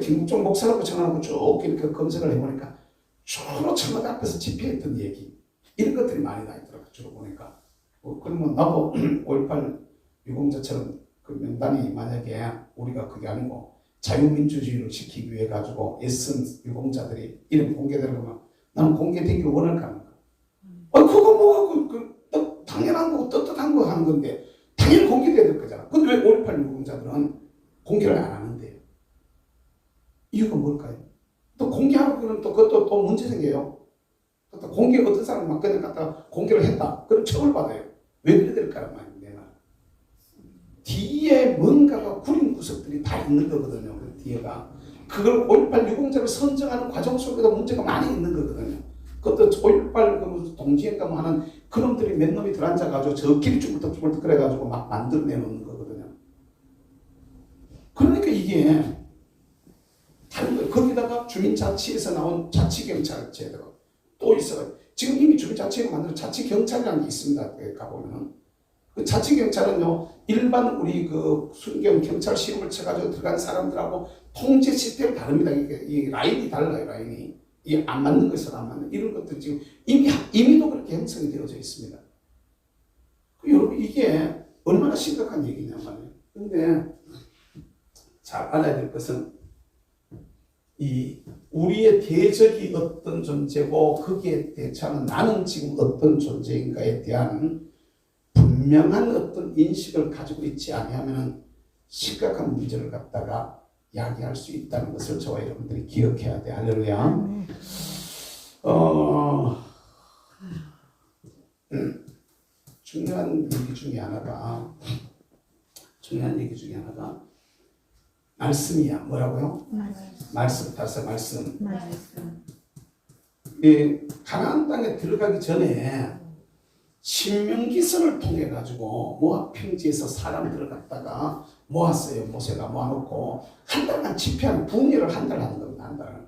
김국종 목사라고 쳐놔놓고 쭉 이렇게 검색을 해보니까 주로 청와대 앞에서 집회했던 얘기 이런 것들이 많이 나 있더라고. 주로 보니까 그러면 나도 5.18 유공자처럼 그 명단이 만약에 우리가 그게 아니고 자유민주주의를 지키기 위해 가지고 애쓴 유공자들이 이름 공개되는 거면 나는 공개되기를 원할까 합니까? 그거 뭐가 당연한 거고 떳떳한 거 하는 건데 당연히 공개돼야 될 거잖아. 근데 왜 5.18 유공자들은 공개를 안 하는데요? 이유가 뭘까요? 또 공개하고 그러면 또 그것도 또 문제 생겨요. 또 공개 어떤 사람 막 그냥 갖다가 공개를 했다. 그럼 처벌받아요. 왜 그래야 될까란 말이에요. 내가. 뒤에 뭔가가 구린 구석들이 다 있는 거거든요. 그 뒤에가. 그걸 5.18 유공자를 선정하는 과정 속에도 문제가 많이 있는 거거든요. 그것도 5.18 동지인가 뭐 하는 그놈들이 몇 놈이 들어앉아가지고 저끼리 쭈글떡쭈글떡 그래가지고 막 만들어내놓는 거거든요. 그러니까 이게 다른 거예요. 거기다가 주민자치에서 나온 자치경찰 제도가 또 있어요. 지금 이미 주민자치가 만든 자치경찰이라는 게 있습니다. 가보면은. 그 자치경찰은요, 일반 우리 그 순경 경찰 시험을 쳐가지고 들어간 사람들하고 통제 시스템이 다릅니다. 이 라인이 달라요, 라인이. 이게 안 맞는 것은 안 맞는, 이런 것들 지금 이미도 그렇게 형성이 되어져 있습니다. 여러분, 이게 얼마나 심각한 얘기냐 말이에요. 근데 잘 알아야 될 것은 이 우리의 대적이 어떤 존재고 거기에 대처하는 나는 지금 어떤 존재인가에 대한 분명한 어떤 인식을 가지고 있지 아니하면 심각한 문제를 갖다가 야기할 수 있다는 것을 저와 여러분들이 기억해야 돼. 할렐루야. 중요한 얘기 중에 하나가 말씀이야. 뭐라고요? 말씀. 따라서 말씀. 이 가나안 땅에 들어가기 전에 신명기서를 통해 가지고 모압 평지에서 사람들을 갖다가 모았어요. 모세가 모아놓고 한 달간 집회하는 붕괴를 한 달 하는 겁니다. 한 달.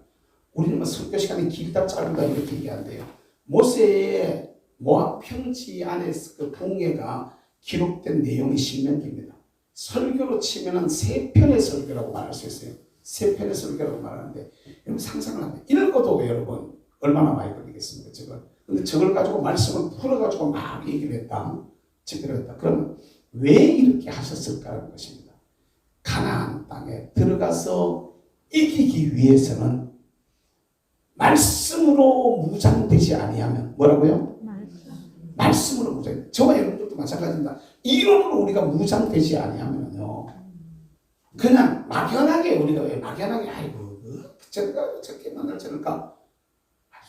우리는 뭐 설교 시간이 길다 짧다 이렇게 얘기한대요. 모세의 모압 평지 안에서 그 붕괴가 기록된 내용이 신명기입니다. 설교로 치면은 3편의 설교라고 말할 수 있어요. 3편의 설교라고 말하는데 여러분 상상을 하면 읽어도 여러분 얼마나 많이 걸리겠습니까? 저걸. 근데 저걸 가지고 말씀을 풀어가지고 막 얘기를 했다. 집회를 했다. 그러면 왜 이렇게 하셨을까라는 것입니다. 가나안 땅에 들어가서 이기기 위해서는 말씀으로 무장되지 아니하면 뭐라고요? 말씀으로 무장. 저와 여러분들도 마찬가지입니다. 이론으로 우리가 무장되지 아니하면요, 그냥 막연하게 우리가 왜 막연하게 아이고 저렇게 만날 저럴까?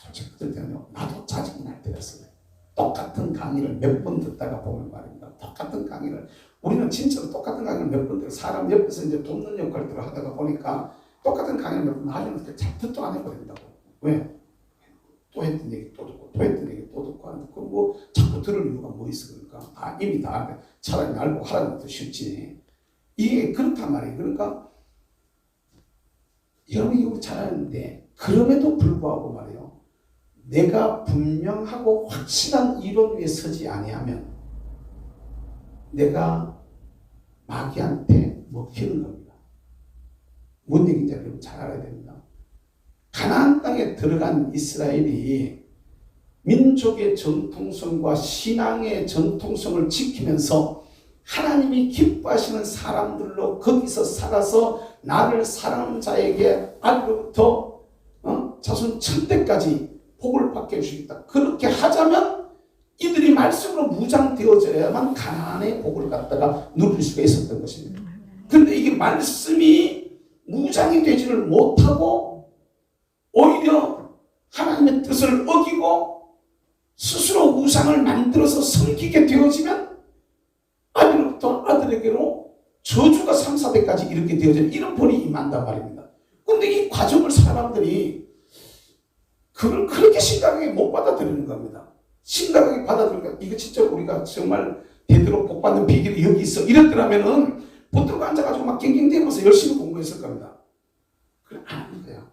솔직히 그럴 때는요, 나도 짜증이 날 때가 있어요. 똑같은 강의를 몇 번 듣다가 보면 말입니다. 똑같은 강의를 우리는 진짜로 똑같은 강의를 몇 번 들어 사람 옆에서 이제 돕는 역할들을 하다가 보니까 똑같은 강의를 몇 번 하려면 잘 듣도 안 해버린다고. 왜? 또 했던 얘기 또 듣고 또 했던 얘기 또 듣고 하는데 그 뭐 자꾸 들을 이유가 뭐 있어. 그러니까 이미 다 차라리 알고 하라는 것도 쉽지. 이게 그렇단 말이에요. 그러니까 여러분이 이거 잘 아는데 그럼에도 불구하고 말이에요, 내가 분명하고 확실한 이론 위에 서지 아니하면 내가 마귀한테 먹히는 겁니다. 뭔 얘기인지 여러분 잘 알아야 됩니다. 가나안 땅에 들어간 이스라엘이 민족의 전통성과 신앙의 전통성을 지키면서 하나님이 기뻐하시는 사람들로 거기서 살아서 나를 사랑하는 자에게 아들로부터 자손 천대까지 복을 받게 해주시겠다. 그렇게 하자면 이들이 말씀으로 무장되어져야만 가나안의 복을 갖다가 누릴 수가 있었던 것입니다. 그런데 이게 말씀이 무장이 되지를 못하고 오히려 하나님의 뜻을 어기고 스스로 우상을 만들어서 섬기게 되어지면 아들로부터 아들에게로 저주가 3, 4대까지 이렇게 되어지는 이런 벌이 임한단 말입니다. 그런데 이 과정을 사람들이 그걸 그렇게 심각하게 못 받아들이는 겁니다. 심각하게 받아들이니까 이거 진짜 우리가 정말 되도록 복받는 비결이 여기 있어 이랬더라면은 붙들고 앉아가지고 막 갱갱대면서 열심히 공부했을 겁니다. 그래 안 하는 거야.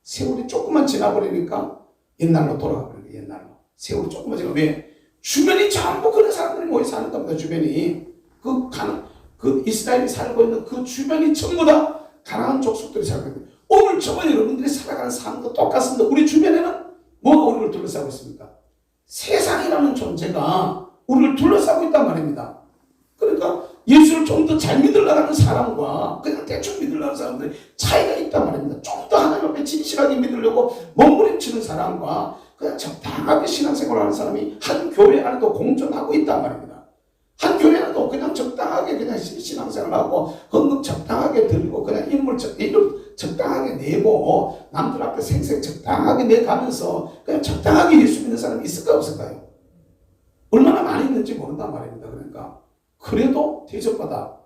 세월이 조금만 지나버리니까 옛날로 돌아가 버리는 거야. 옛날로. 세월이 조금만 지나. 왜? 주변이 전부 그런 사람들이 모여 사는 겁니다. 주변이 그 이스라엘이 살고 있는 그 주변이 전부 다 가나안 족속들이 살고 있는. 오늘 저번 여러분들이 살아가는 삶도 똑같습니다. 우리 주변에는 뭐가 우리를 둘러싸고 있습니까? 세상이라는 존재가 우리를 둘러싸고 있단 말입니다. 그러니까 예수를 좀 더 잘 믿으려고 하는 사람과 그냥 대충 믿으려고 하는 사람들이 차이가 있단 말입니다. 좀 더 하나님 앞에 진실하게 믿으려고 몸부림치는 사람과 그냥 적당하게 신앙생활을 하는 사람이 한 교회 안에도 공존하고 있단 말입니다. 한 교회 안에도 그냥 적당하게 적당하게 그냥 신앙생활하고 헌금 적당하게 드리고 그냥 인물 적당하게 내고 남들 앞에 생색 적당하게 내가면서 그냥 적당하게 예수 믿는 사람이 있을까 없을까요? 얼마나 많이 있는지 모른단 말입니다. 그러니까 그래도 대접받아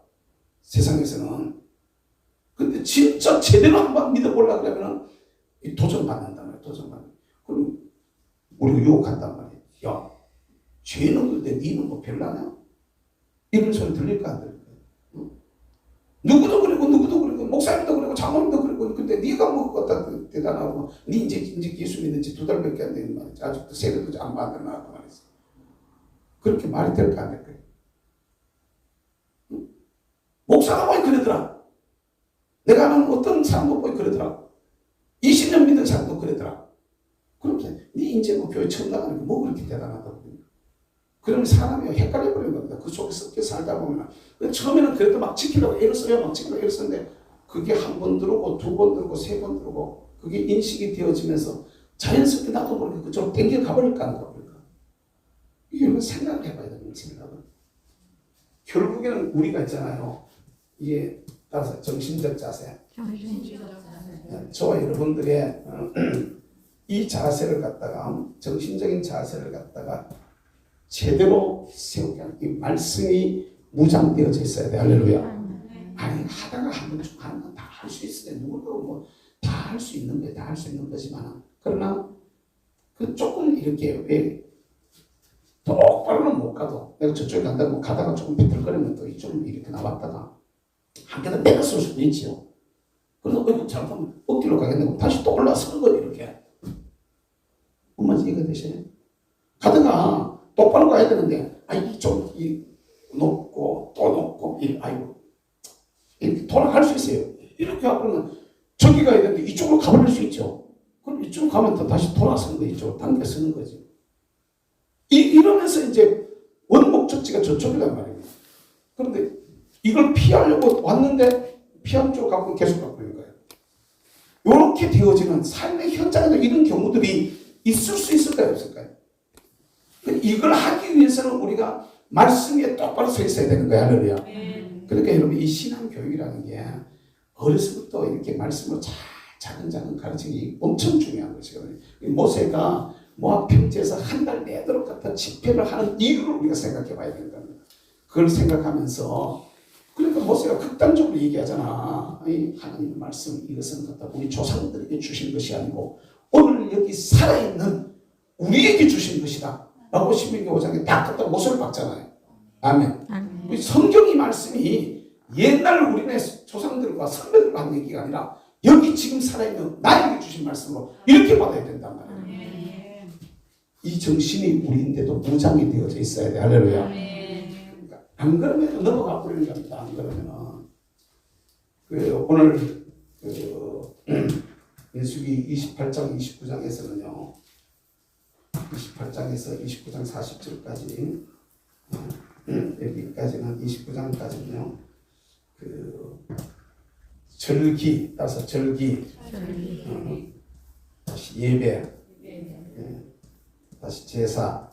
세상에서는. 근데 진짜 제대로 한번 믿어보려고 그러면 도전받는단 말이에요. 도전받는. 그럼 우리가 유혹한단 말이에요. 야, 죄는 없는데 니는 뭐 별나냐? 이런 소리 들릴까 안 들릴까? 응? 누구도 그리고 목사님도 그리고 장로님도 그리고 근데 네가 뭐 갖다 대단하고 니 이제 예수 믿는 지 2달밖에 안 되는 말이지. 아직도 세례도 안 받았나 말이지. 그렇게 말이 될까 안 될까? 응? 목사가 보니 그러더라. 내가 아는 어떤 사람도 보니 그러더라. 20년 믿은 사람도 그러더라. 그러면서 니 이제 뭐 교회 처음 나가는 게 뭐 그렇게 대단하다고. 그러면 사람이 헷갈려 버리는 겁니다. 그 속에 섞여 살다 보면. 처음에는 그래도 막 지키려고 애를 써요. 막 지키려고 애를 썼는데 그게 한 번 들어오고 두 번 들어오고 세 번 들어오고 그게 인식이 되어지면서 자연스럽게 나도 모르게 그쪽으로 땡겨 가버릴까 안 가버릴까. 이게 생각을 해봐야 됩니다. 생각을. 결국에는 우리가 있잖아요. 이게 따라서 정신적 자세. 저와 여러분들의 이 자세를 갖다가 정신적인 자세를 갖다가 제대로 세우게 하는 이 말씀이 무장되어져 있어야 돼. 할렐루야. 아니 하다가 한번 쭉 하는 건 다 할 수 있어요. 누구도 뭐 다 할 수 있는 거예요. 다 할 수 있는 거지만 그러나 그 조금 이렇게 왜 똑바로는 못 가도 내가 저쪽에 간다고 가다가 조금 비틀거리면 또 이쪽으로 이렇게 나왔다가 한 개도 내가 쏠 수도 있지요. 그래서 잘못하면 어디로 가겠냐고 다시 또 올라서는 거예요. 이렇게. 뭔 이해가 되시나요? 가다가 똑바로 가야 되는데, 이쪽, 높고, 또 높고, 이렇게 돌아갈 수 있어요. 이렇게 하고는 저기 가야 되는데 이쪽으로 가버릴 수 있죠. 그럼 이쪽으로 가면 또 다시 돌아서는 거예요. 이쪽으로 당겨 쓰는 거지. 이러면서 이제 원목적지가 저쪽이란 말입니다. 그런데 이걸 피하려고 왔는데 피하는 쪽으로 가고 계속 가버리는 거예요. 이렇게 되어지는 삶의 현장에도 이런 경우들이 있을 수 있을까요? 없을까요? 이걸 하기 위해서는 우리가 말씀 위에 똑바로 서 있어야 되는 거야. 할렐루야. 그러니까 여러분 이 신앙교육이라는 게 어려서부터 이렇게 말씀으로 차근차근 가르치는 게 엄청 중요한 것이거든요. 모세가 모압 평지에서 한 달 내도록 갖다 집회를 하는 이유를 우리가 생각해 봐야 되는 겁니다. 그걸 생각하면서 그러니까 모세가 극단적으로 얘기하잖아. 하나님의 말씀 이것은 갖다 우리 조상들에게 주신 것이 아니고 오늘 여기 살아있는 우리에게 주신 것이다. 라고 신명기 5장에 딱 갖다 못을 박잖아요. 아멘. 성경이 말씀이 옛날 우리네 조상들과 선배들과 한 얘기가 아니라 여기 지금 살아있는 나에게 주신 말씀으로 이렇게 받아야 된단 말이에요. 이 정신이 우리인데도 무장이 되어져 있어야 돼. 할렐루야. 그러니까 안 그러면 넘어가 버리는 겁니다. 안 그러면 오늘 민수기 28장 29장에서는요 28장에서 29장 40절까지 여기까지는 29장까지는요 절기 따라서 절기 다시 예배 다시 제사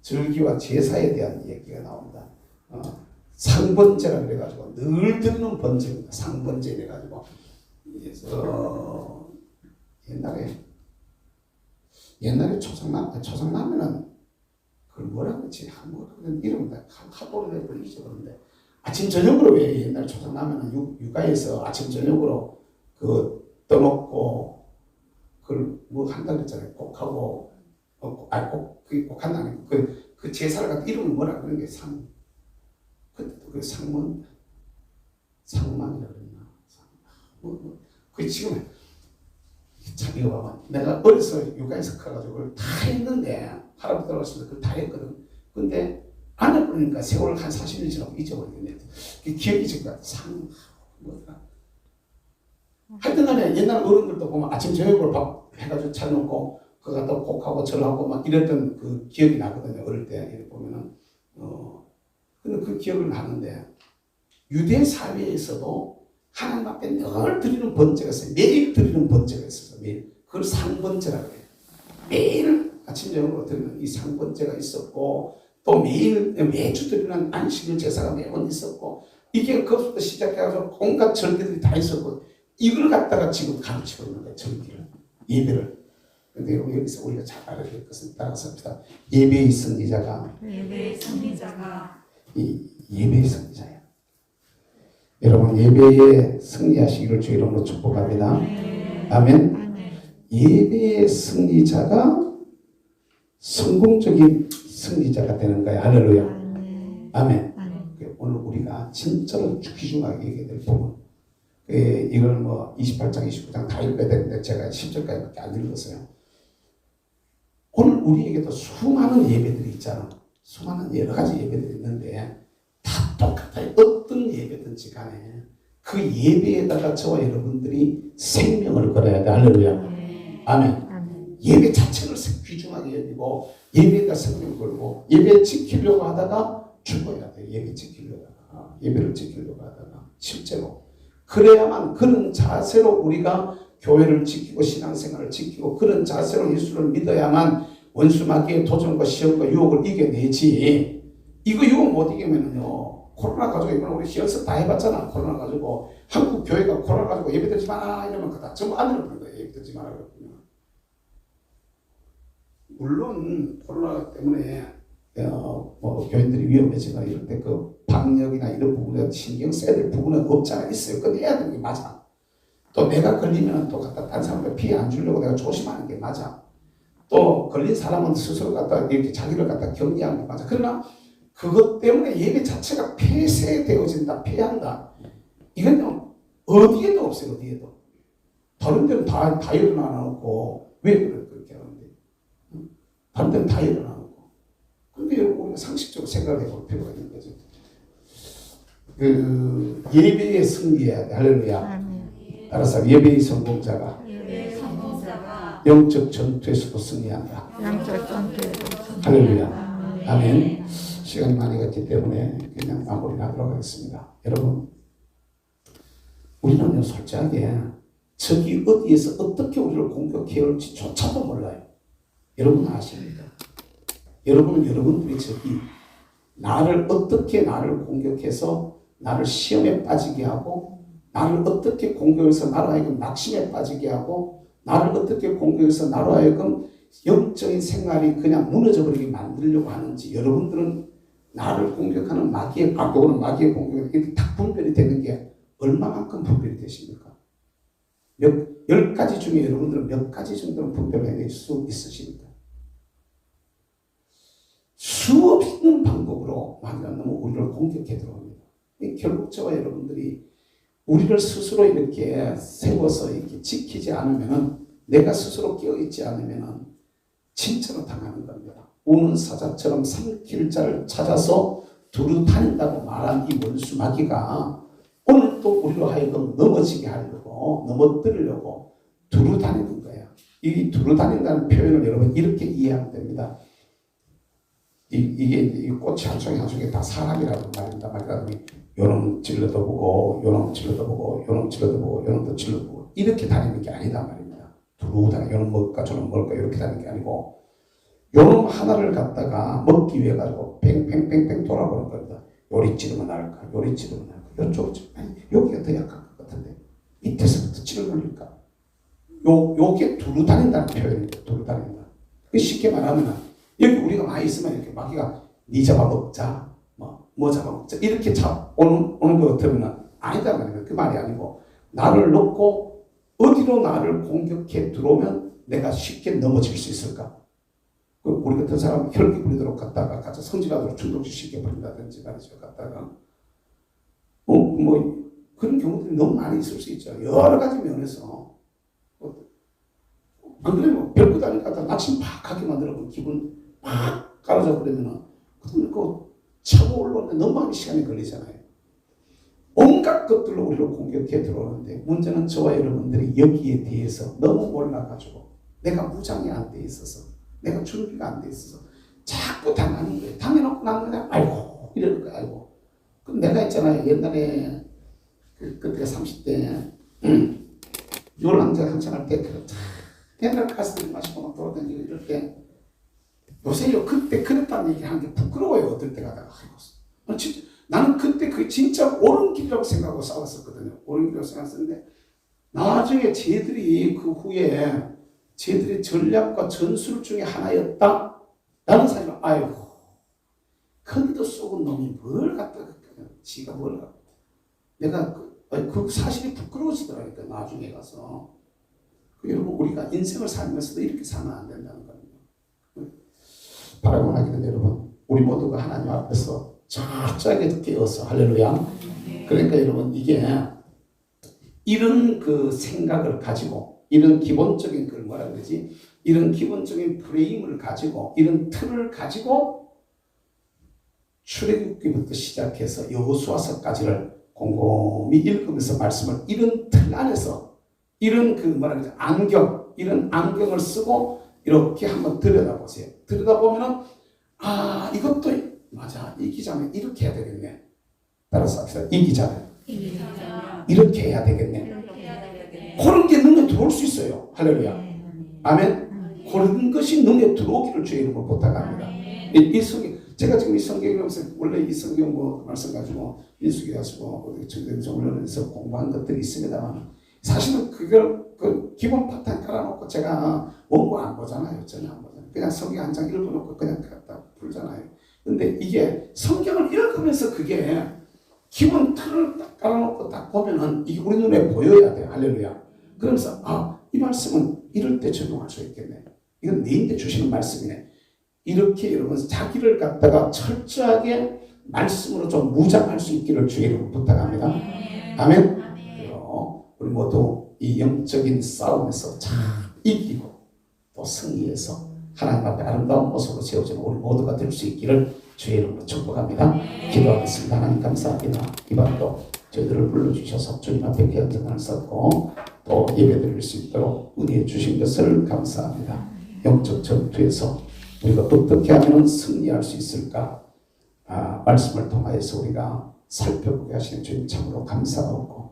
절기와 제사에 대한 얘기가 나옵니다. 상번제라 그래가지고 늘 드리는 번제입니다. 상번제 이래가지고 옛날에 초상나면은 그걸 뭐라고 했지? 이름을 하도 오래되고 잊어버렸는데 아침 저녁으로 왜 옛날 초상나면은 육아에서 아침 저녁으로 그 떠놓고 그걸 뭐 한다 그랬잖아요. 꼭 하고 꼭 한다는 그 제사를 갖다 이름을 뭐라 그런 게 그때도 그 상만이라 그랬나? 그 지금 참 이거 봐봐. 내가 어려서 육아에서 커가지고 그걸 다 했는데 할아버지 돌아가시면서 그걸 다 했거든. 근데 안 해버리니까 세월을 한 40년 지나고 잊어버리겠네. 기억이 지금 뭐더라. 하여튼 간에 옛날 어른들도 보면 아침 저녁으로 밥 해가지고 차려놓고 그거 갖다 곡하고 절하고 막 이랬던 그 기억이 나거든요. 어릴 때 이렇게 보면은 근데 그 기억을 나는데 유대 사회에서도 하나님 앞에 늘 드리는 번제가 있어요. 매일 드리는 번제가 있어요. 매일. 그걸 상번제라고 해요. 매일 아침 저녁으로 드리는 이 상번제가 있었고 또 매주 드리는 안식일 제사가 매번 있었고 이게 그것부터 시작해서 온갖 절기들이 다 있었고 이걸 갖다가 지금 가르치고 있는 거예요. 절기를, 예배를. 근데 여러분 여기서 우리가 잘 알아야 될 것은 따라서 합시다. 예배의 승리자가 이 예배의 승리자야. 여러분 예배에 승리하시기를 주 이름으로 축복합니다. 아멘. 예배의 승리자가 성공적인 승리자가 되는 거야. 할렐루야. 아멘. 오늘 우리가 진짜로 귀중하게 얘기해야 될 부분. 이걸 뭐 28장, 29장 다 읽어야 되는데 제가 10절까지밖에 안 읽었어요. 오늘 우리에게도 수많은 예배들이 있잖아. 수많은 여러 가지 예배들이 있는데 다 똑같아요. 어떤 예배든지 간에 그 예배에다가 저와 여러분들이 생명을 걸어야 돼. 할렐루야. 아멘. 예배 자체를 귀중하게 여기고 예배에다 생명을 걸고 예배 지키려고 하다가 죽어야 돼. 예배 지키려고 하다가 예배를 지키려고 하다가 실제로 그래야만 그런 자세로 우리가 교회를 지키고 신앙생활을 지키고 그런 자세로 예수를 믿어야만 원수 마귀의 도전과 시험과 유혹을 이겨내지. 이거 유혹 못 이기면은요 코로나 가지고 이번에 우리 연습 다 해봤잖아. 코로나 가지고 한국 교회가 코로나 가지고 예배드리지 마라 이러면 그다 전부 안 들어보는 거예요. 예배드리지 마라 그러거든요. 물론 코로나 때문에 뭐 교인들이 위험해지거나 이럴 때 그 방역이나 이런 부분에 신경 써야 될 부분은 없잖아. 있어요. 그건 해야 되는 게 맞아. 또 내가 걸리면 또 갖다 다른 사람들 피해 안 주려고 내가 조심하는 게 맞아. 또 걸린 사람은 스스로 갖다 이렇게 자기를 갖다 격리하는 게 맞아. 그러나 그것 때문에 예배 자체가 폐쇄되어진다, 폐한다. 이건요 어디에도 없어요. 어디에도. 다른 데는 다 일어나놓고 왜 그렇게 하는데? 다른 데는 다 일어나놓고. 그런데 우리가 상식적으로 생각을 해볼 필요가 있는 거죠. 그 예배에 승리해야 돼. 할렐루야. 따라서 예배의 성공자가 영적 전투에서도 승리한다. 할렐루야. 아멘. 시간이 많이 갔기 때문에 그냥 마무리를 하도록 하겠습니다. 여러분, 우리는 솔직하게 적이 어디에서 어떻게 우리를 공격해 올지조차도 몰라요. 여러분은 아십니까? 여러분은 여러분들의 적이 나를 어떻게 나를 공격해서 나를 시험에 빠지게 하고 나를 어떻게 공격해서 나로 하여금 낙심에 빠지게 하고 나를 어떻게 공격해서 나로 하여금 영적인 생활이 그냥 무너져버리게 만들려고 하는지 여러분들은 나를 공격하는 마귀의 또는 마귀의 공격이 이렇게 딱 분별이 되는 게 얼마만큼 분별이 되십니까? 10가지 중에 여러분들은 몇 가지 정도는 분별해낼 수 있으십니까? 수없는 방법으로 마귀가 너무 우리를 공격해 들어옵니다. 결국 저와 여러분들이 우리를 스스로 이렇게 세워서 이렇게 지키지 않으면은 내가 스스로 깨어있지 않으면은 진짜로 당하는 겁니다. 우는 사자처럼 삼킬 자를 찾아서 두루 다닌다고 말한 이 원수 마귀가 오늘 또 우리로 하여금 넘어지게 하려고 넘어뜨리려고 두루 다니는 거야. 이 두루 다닌다는 표현을 여러분 이렇게 이해하면 됩니다. 이게 이 꽃이 한 송이 한 송이 다 사람이라고 말입니다. 말하자면 요놈 찔러도 보고 요놈 찔러도 보고 요놈 찔러도 보고 요놈도 찔러도 보고 이렇게 다니는 게 아니다 말입니다. 두루 다니 요놈 먹을까 저놈 먹을까 이렇게 다니는 게 아니고 요놈 하나를 갖다가 먹기 위해 가지고 팽팽팽팽 돌아보는 겁니다. 요리 찌르면 나을까 요리 찌르면 나을까 요쪽 아니 여기가 더 약한 것 같은데 밑에서부터 찔러버릴까 요게 두루 다닌다는 표현입니다. 두루 다닌다. 쉽게 말하면 여기 우리가 많이 있으면 이렇게 마귀가 니 잡아먹자 뭐 잡아먹자 이렇게 오는 것 같으면 아니다 말이에요. 그 말이 아니고 나를 놓고 어디로 나를 공격해 들어오면 내가 쉽게 넘어질 수 있을까? 우리 같은 사람 혈기 부리도록 갔다가 가서 성질하도록 충동시 쉽게 버린다든지 말이죠. 갔다가 뭐 그런 경우들이 너무 많이 있을 수 있죠. 여러 가지 면에서 안 그러면 별것 아니까 낙심 팍 하게 만들어버리면 기분 팍 깔아져 버리면은 그러면 그 차고 올라오는데 너무 많은 시간이 걸리잖아요. 온갖 것들로 우리를 공격해 들어오는데 문제는 저와 여러분들이 여기에 대해서 너무 몰라가지고 내가 무장이 안 돼 있어서 내가 준비가 안 돼 있어서 자꾸 당하는 거예요. 당해놓고 난 그냥 아이고 이러는 거야. 아이고. 그럼 내가 있잖아요. 옛날에 그때가 30대 요랑자 한창 할 때 옛날 가스들 마시고 막 돌아다니고 이럴 때 요새요 그때 그랬다는 얘기 하는 게 부끄러워요. 어떨 때 가다가 진짜 나는 그때 그 진짜 옳은 길이라고 생각하고 싸웠었거든요. 옳은 길이라고 생각했는데 나중에 쟤들이 그 후에 쟤들의 전략과 전술 중에 하나였다. 라는 사람은 아이고 큰도 쏘은 놈이 뭘 갖다가 지가 뭘 갖다 내가 그 사실이 부끄러워지더라니까 나중에 가서. 여러분 우리가 인생을 살면서도 이렇게 살면 안 된다는 겁니다. 바라고 하기는 여러분 우리 모두가 하나님 앞에서 철저하게 깨어서 할렐루야. 그러니까 여러분 이게 이런 그 생각을 가지고 이런 기본적인 걸 뭐라 그러지? 이런 기본적인 프레임을 가지고 이런 틀을 가지고 출애굽기부터 시작해서 여호수아서까지를 곰곰이 읽으면서 말씀을 이런 틀 안에서 이런 그 뭐라 그러지? 안경 이런 안경을 쓰고 이렇게 한번 들여다보세요. 들여다보면은 아 이것도 맞아 이 기자는 이렇게 해야 되겠네. 따라서 합시다. 이 기자는 이렇게 해야 되겠네. 그런 게 눈에 들어올 수 있어요. 할렐루야. 아멘. 그런 것이 눈에 들어오기를 주의 이름으로 부탁합니다. 이 성경 제가 지금 이 성경이면서 원래 이 성경 뭐 말씀 가지고 인수기 가지고 정론에서 공부한 것들이 있습니다만 사실은 그걸 그 기본 파탄 깔아놓고 제가 원고 안 보잖아요. 전혀 안 보잖아요. 그냥 성경 한 장 읽어놓고 그냥 갖다 풀잖아요. 근데 이게 성경을 읽으면서 그게 기본 틀을 딱 깔아놓고 딱 보면은 이게 우리 눈에 보여야 돼요. 할렐루야. 그러면서 아, 이 말씀은 이럴 때 적용할 수 있겠네. 이건 내인데 주시는 말씀이네. 이렇게 여러분 자기를 갖다가 철저하게 말씀으로 좀 무장할 수 있기를 주의 이름으로 부탁합니다. 아멘. 우리 모두 이 영적인 싸움에서 잘 이기고 또 승리해서 하나님 앞에 아름다운 모습으로 세워지는 우리 모두가 될 수 있기를 주의 이름으로 축복합니다. 기도하겠습니다. 하나님 감사합니다. 이 밤도 저희들을 불러주셔서 주님 앞에 귀한 전을 쌓고 또 예배드릴 수 있도록 은혜해 주신 것을 감사합니다. 영적 전투에서 우리가 어떻게 하면 승리할 수 있을까? 말씀을 통하여서 우리가 살펴보게 하시는 주님 참으로 감사하고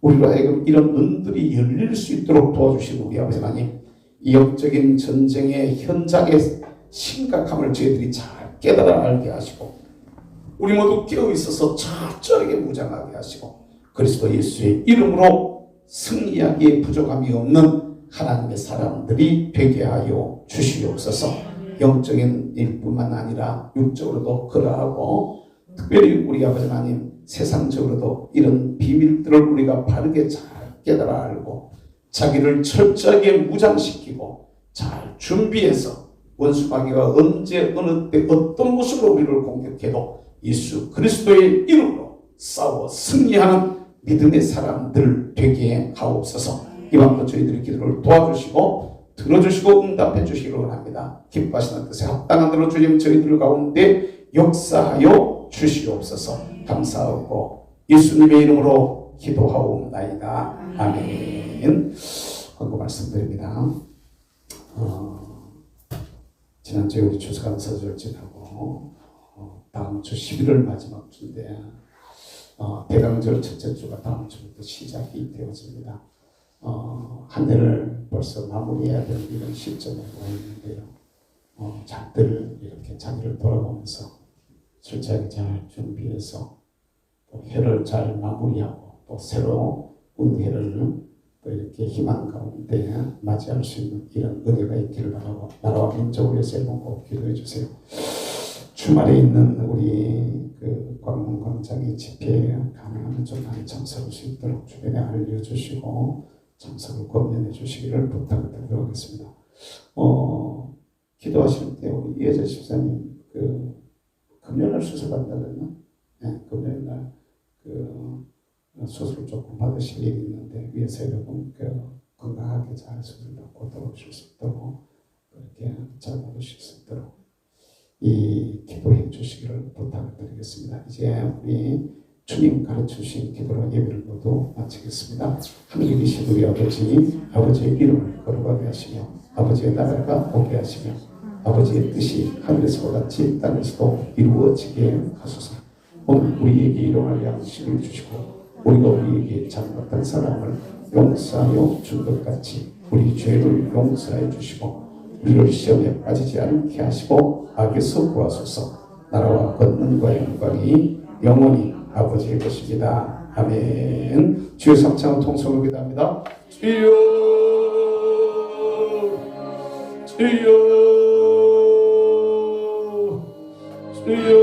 우리로 하여금 이런 눈들이 열릴 수 있도록 도와주시는 우리 아버지 하나님 이 영적인 전쟁의 현장의 심각함을 저희들이 잘 깨달아 알게 하시고 우리 모두 깨어 있어서 철저하게 무장하게 하시고 그리스도 예수의 이름으로 승리하기에 부족함이 없는 하나님의 사람들이 되게 하여 주시옵소서. 영적인 일뿐만 아니라 육적으로도 그러하고 특별히 우리 아버지 하나님 세상적으로도 이런 비밀들을 우리가 바르게 잘 깨달아 알고 자기를 철저하게 무장시키고 잘 준비해서 원수마귀가 언제 어느 때 어떤 모습으로 우리를 공격해도 예수 그리스도의 이름으로 싸워 승리하는 믿음의 사람들 되게 하옵소서. 이 밤도 저희들의 기도를 도와주시고 들어주시고 응답해 주시기를 원합니다. 기뻐하시는 뜻에 합당한 대로 주님 저희들 가운데 역사하여 주시옵소서. 감사하고 예수님의 이름으로 기도하옵나이다. 아멘. 하고 말씀드립니다. 지난주에 우리 추수감사절 지나고 다음 주 11월 마지막 주인데 대강절 첫째 주가 다음 주부터 시작이 되어집니다. 한 해를 벌써 마무리해야 되는 이런 시점에 와 있는데요. 잘들 이렇게 자기를 돌아보면서 철저하게 잘 준비해서 또 해를 잘 마무리하고 또 새로운 해를 또 이렇게 희망 가운데 맞이할 수 있는 이런 은혜가 있기를 바라고 나라와 민족을 위해서 꼭 기도해 주세요. 주말에 있는 우리 그 광문광장의 집회에 가능하면 좀 많이 참석할 수 있도록 주변에 알려주시고 참석을 권면해 주시기를 부탁을 드리도록 하겠습니다. 기도하실 때 우리 이혜자 집사님 그 금요일날 수술 받는다 그랬나? 네, 금요일날 그 수술 조금 받으실 일이 있는데 위에서 여러분 건강하게 잘 수술 받고 돌아오실 수 있도록 그렇게 잘 받으실 수 있도록 이 기도해 주시기를 부탁을 드리겠습니다. 이제 우리 주님 가르쳐주신 기도로 예배를 모두 마치겠습니다. 하늘에 계신 우리 아버지의 이름을 거룩하게 하시며 아버지의 나라가 오게 하시며 아버지의 뜻이 하늘에서와 같이 땅에서도 이루어지게 하소서. 오늘 우리에게 일용할 양식을 주시고 우리가 우리에게 잘못한 사람을 용서하여 준 것 같이 우리 죄를 용서해 주시고 우리를 시험에 빠지지 않게 하시고 악에서 구하소서. 나라와 권능과 영광이 영원히 아버지의 것입니다. 아멘. 주의 삼창은 통성으로 기도합니다. 주여 주여 주여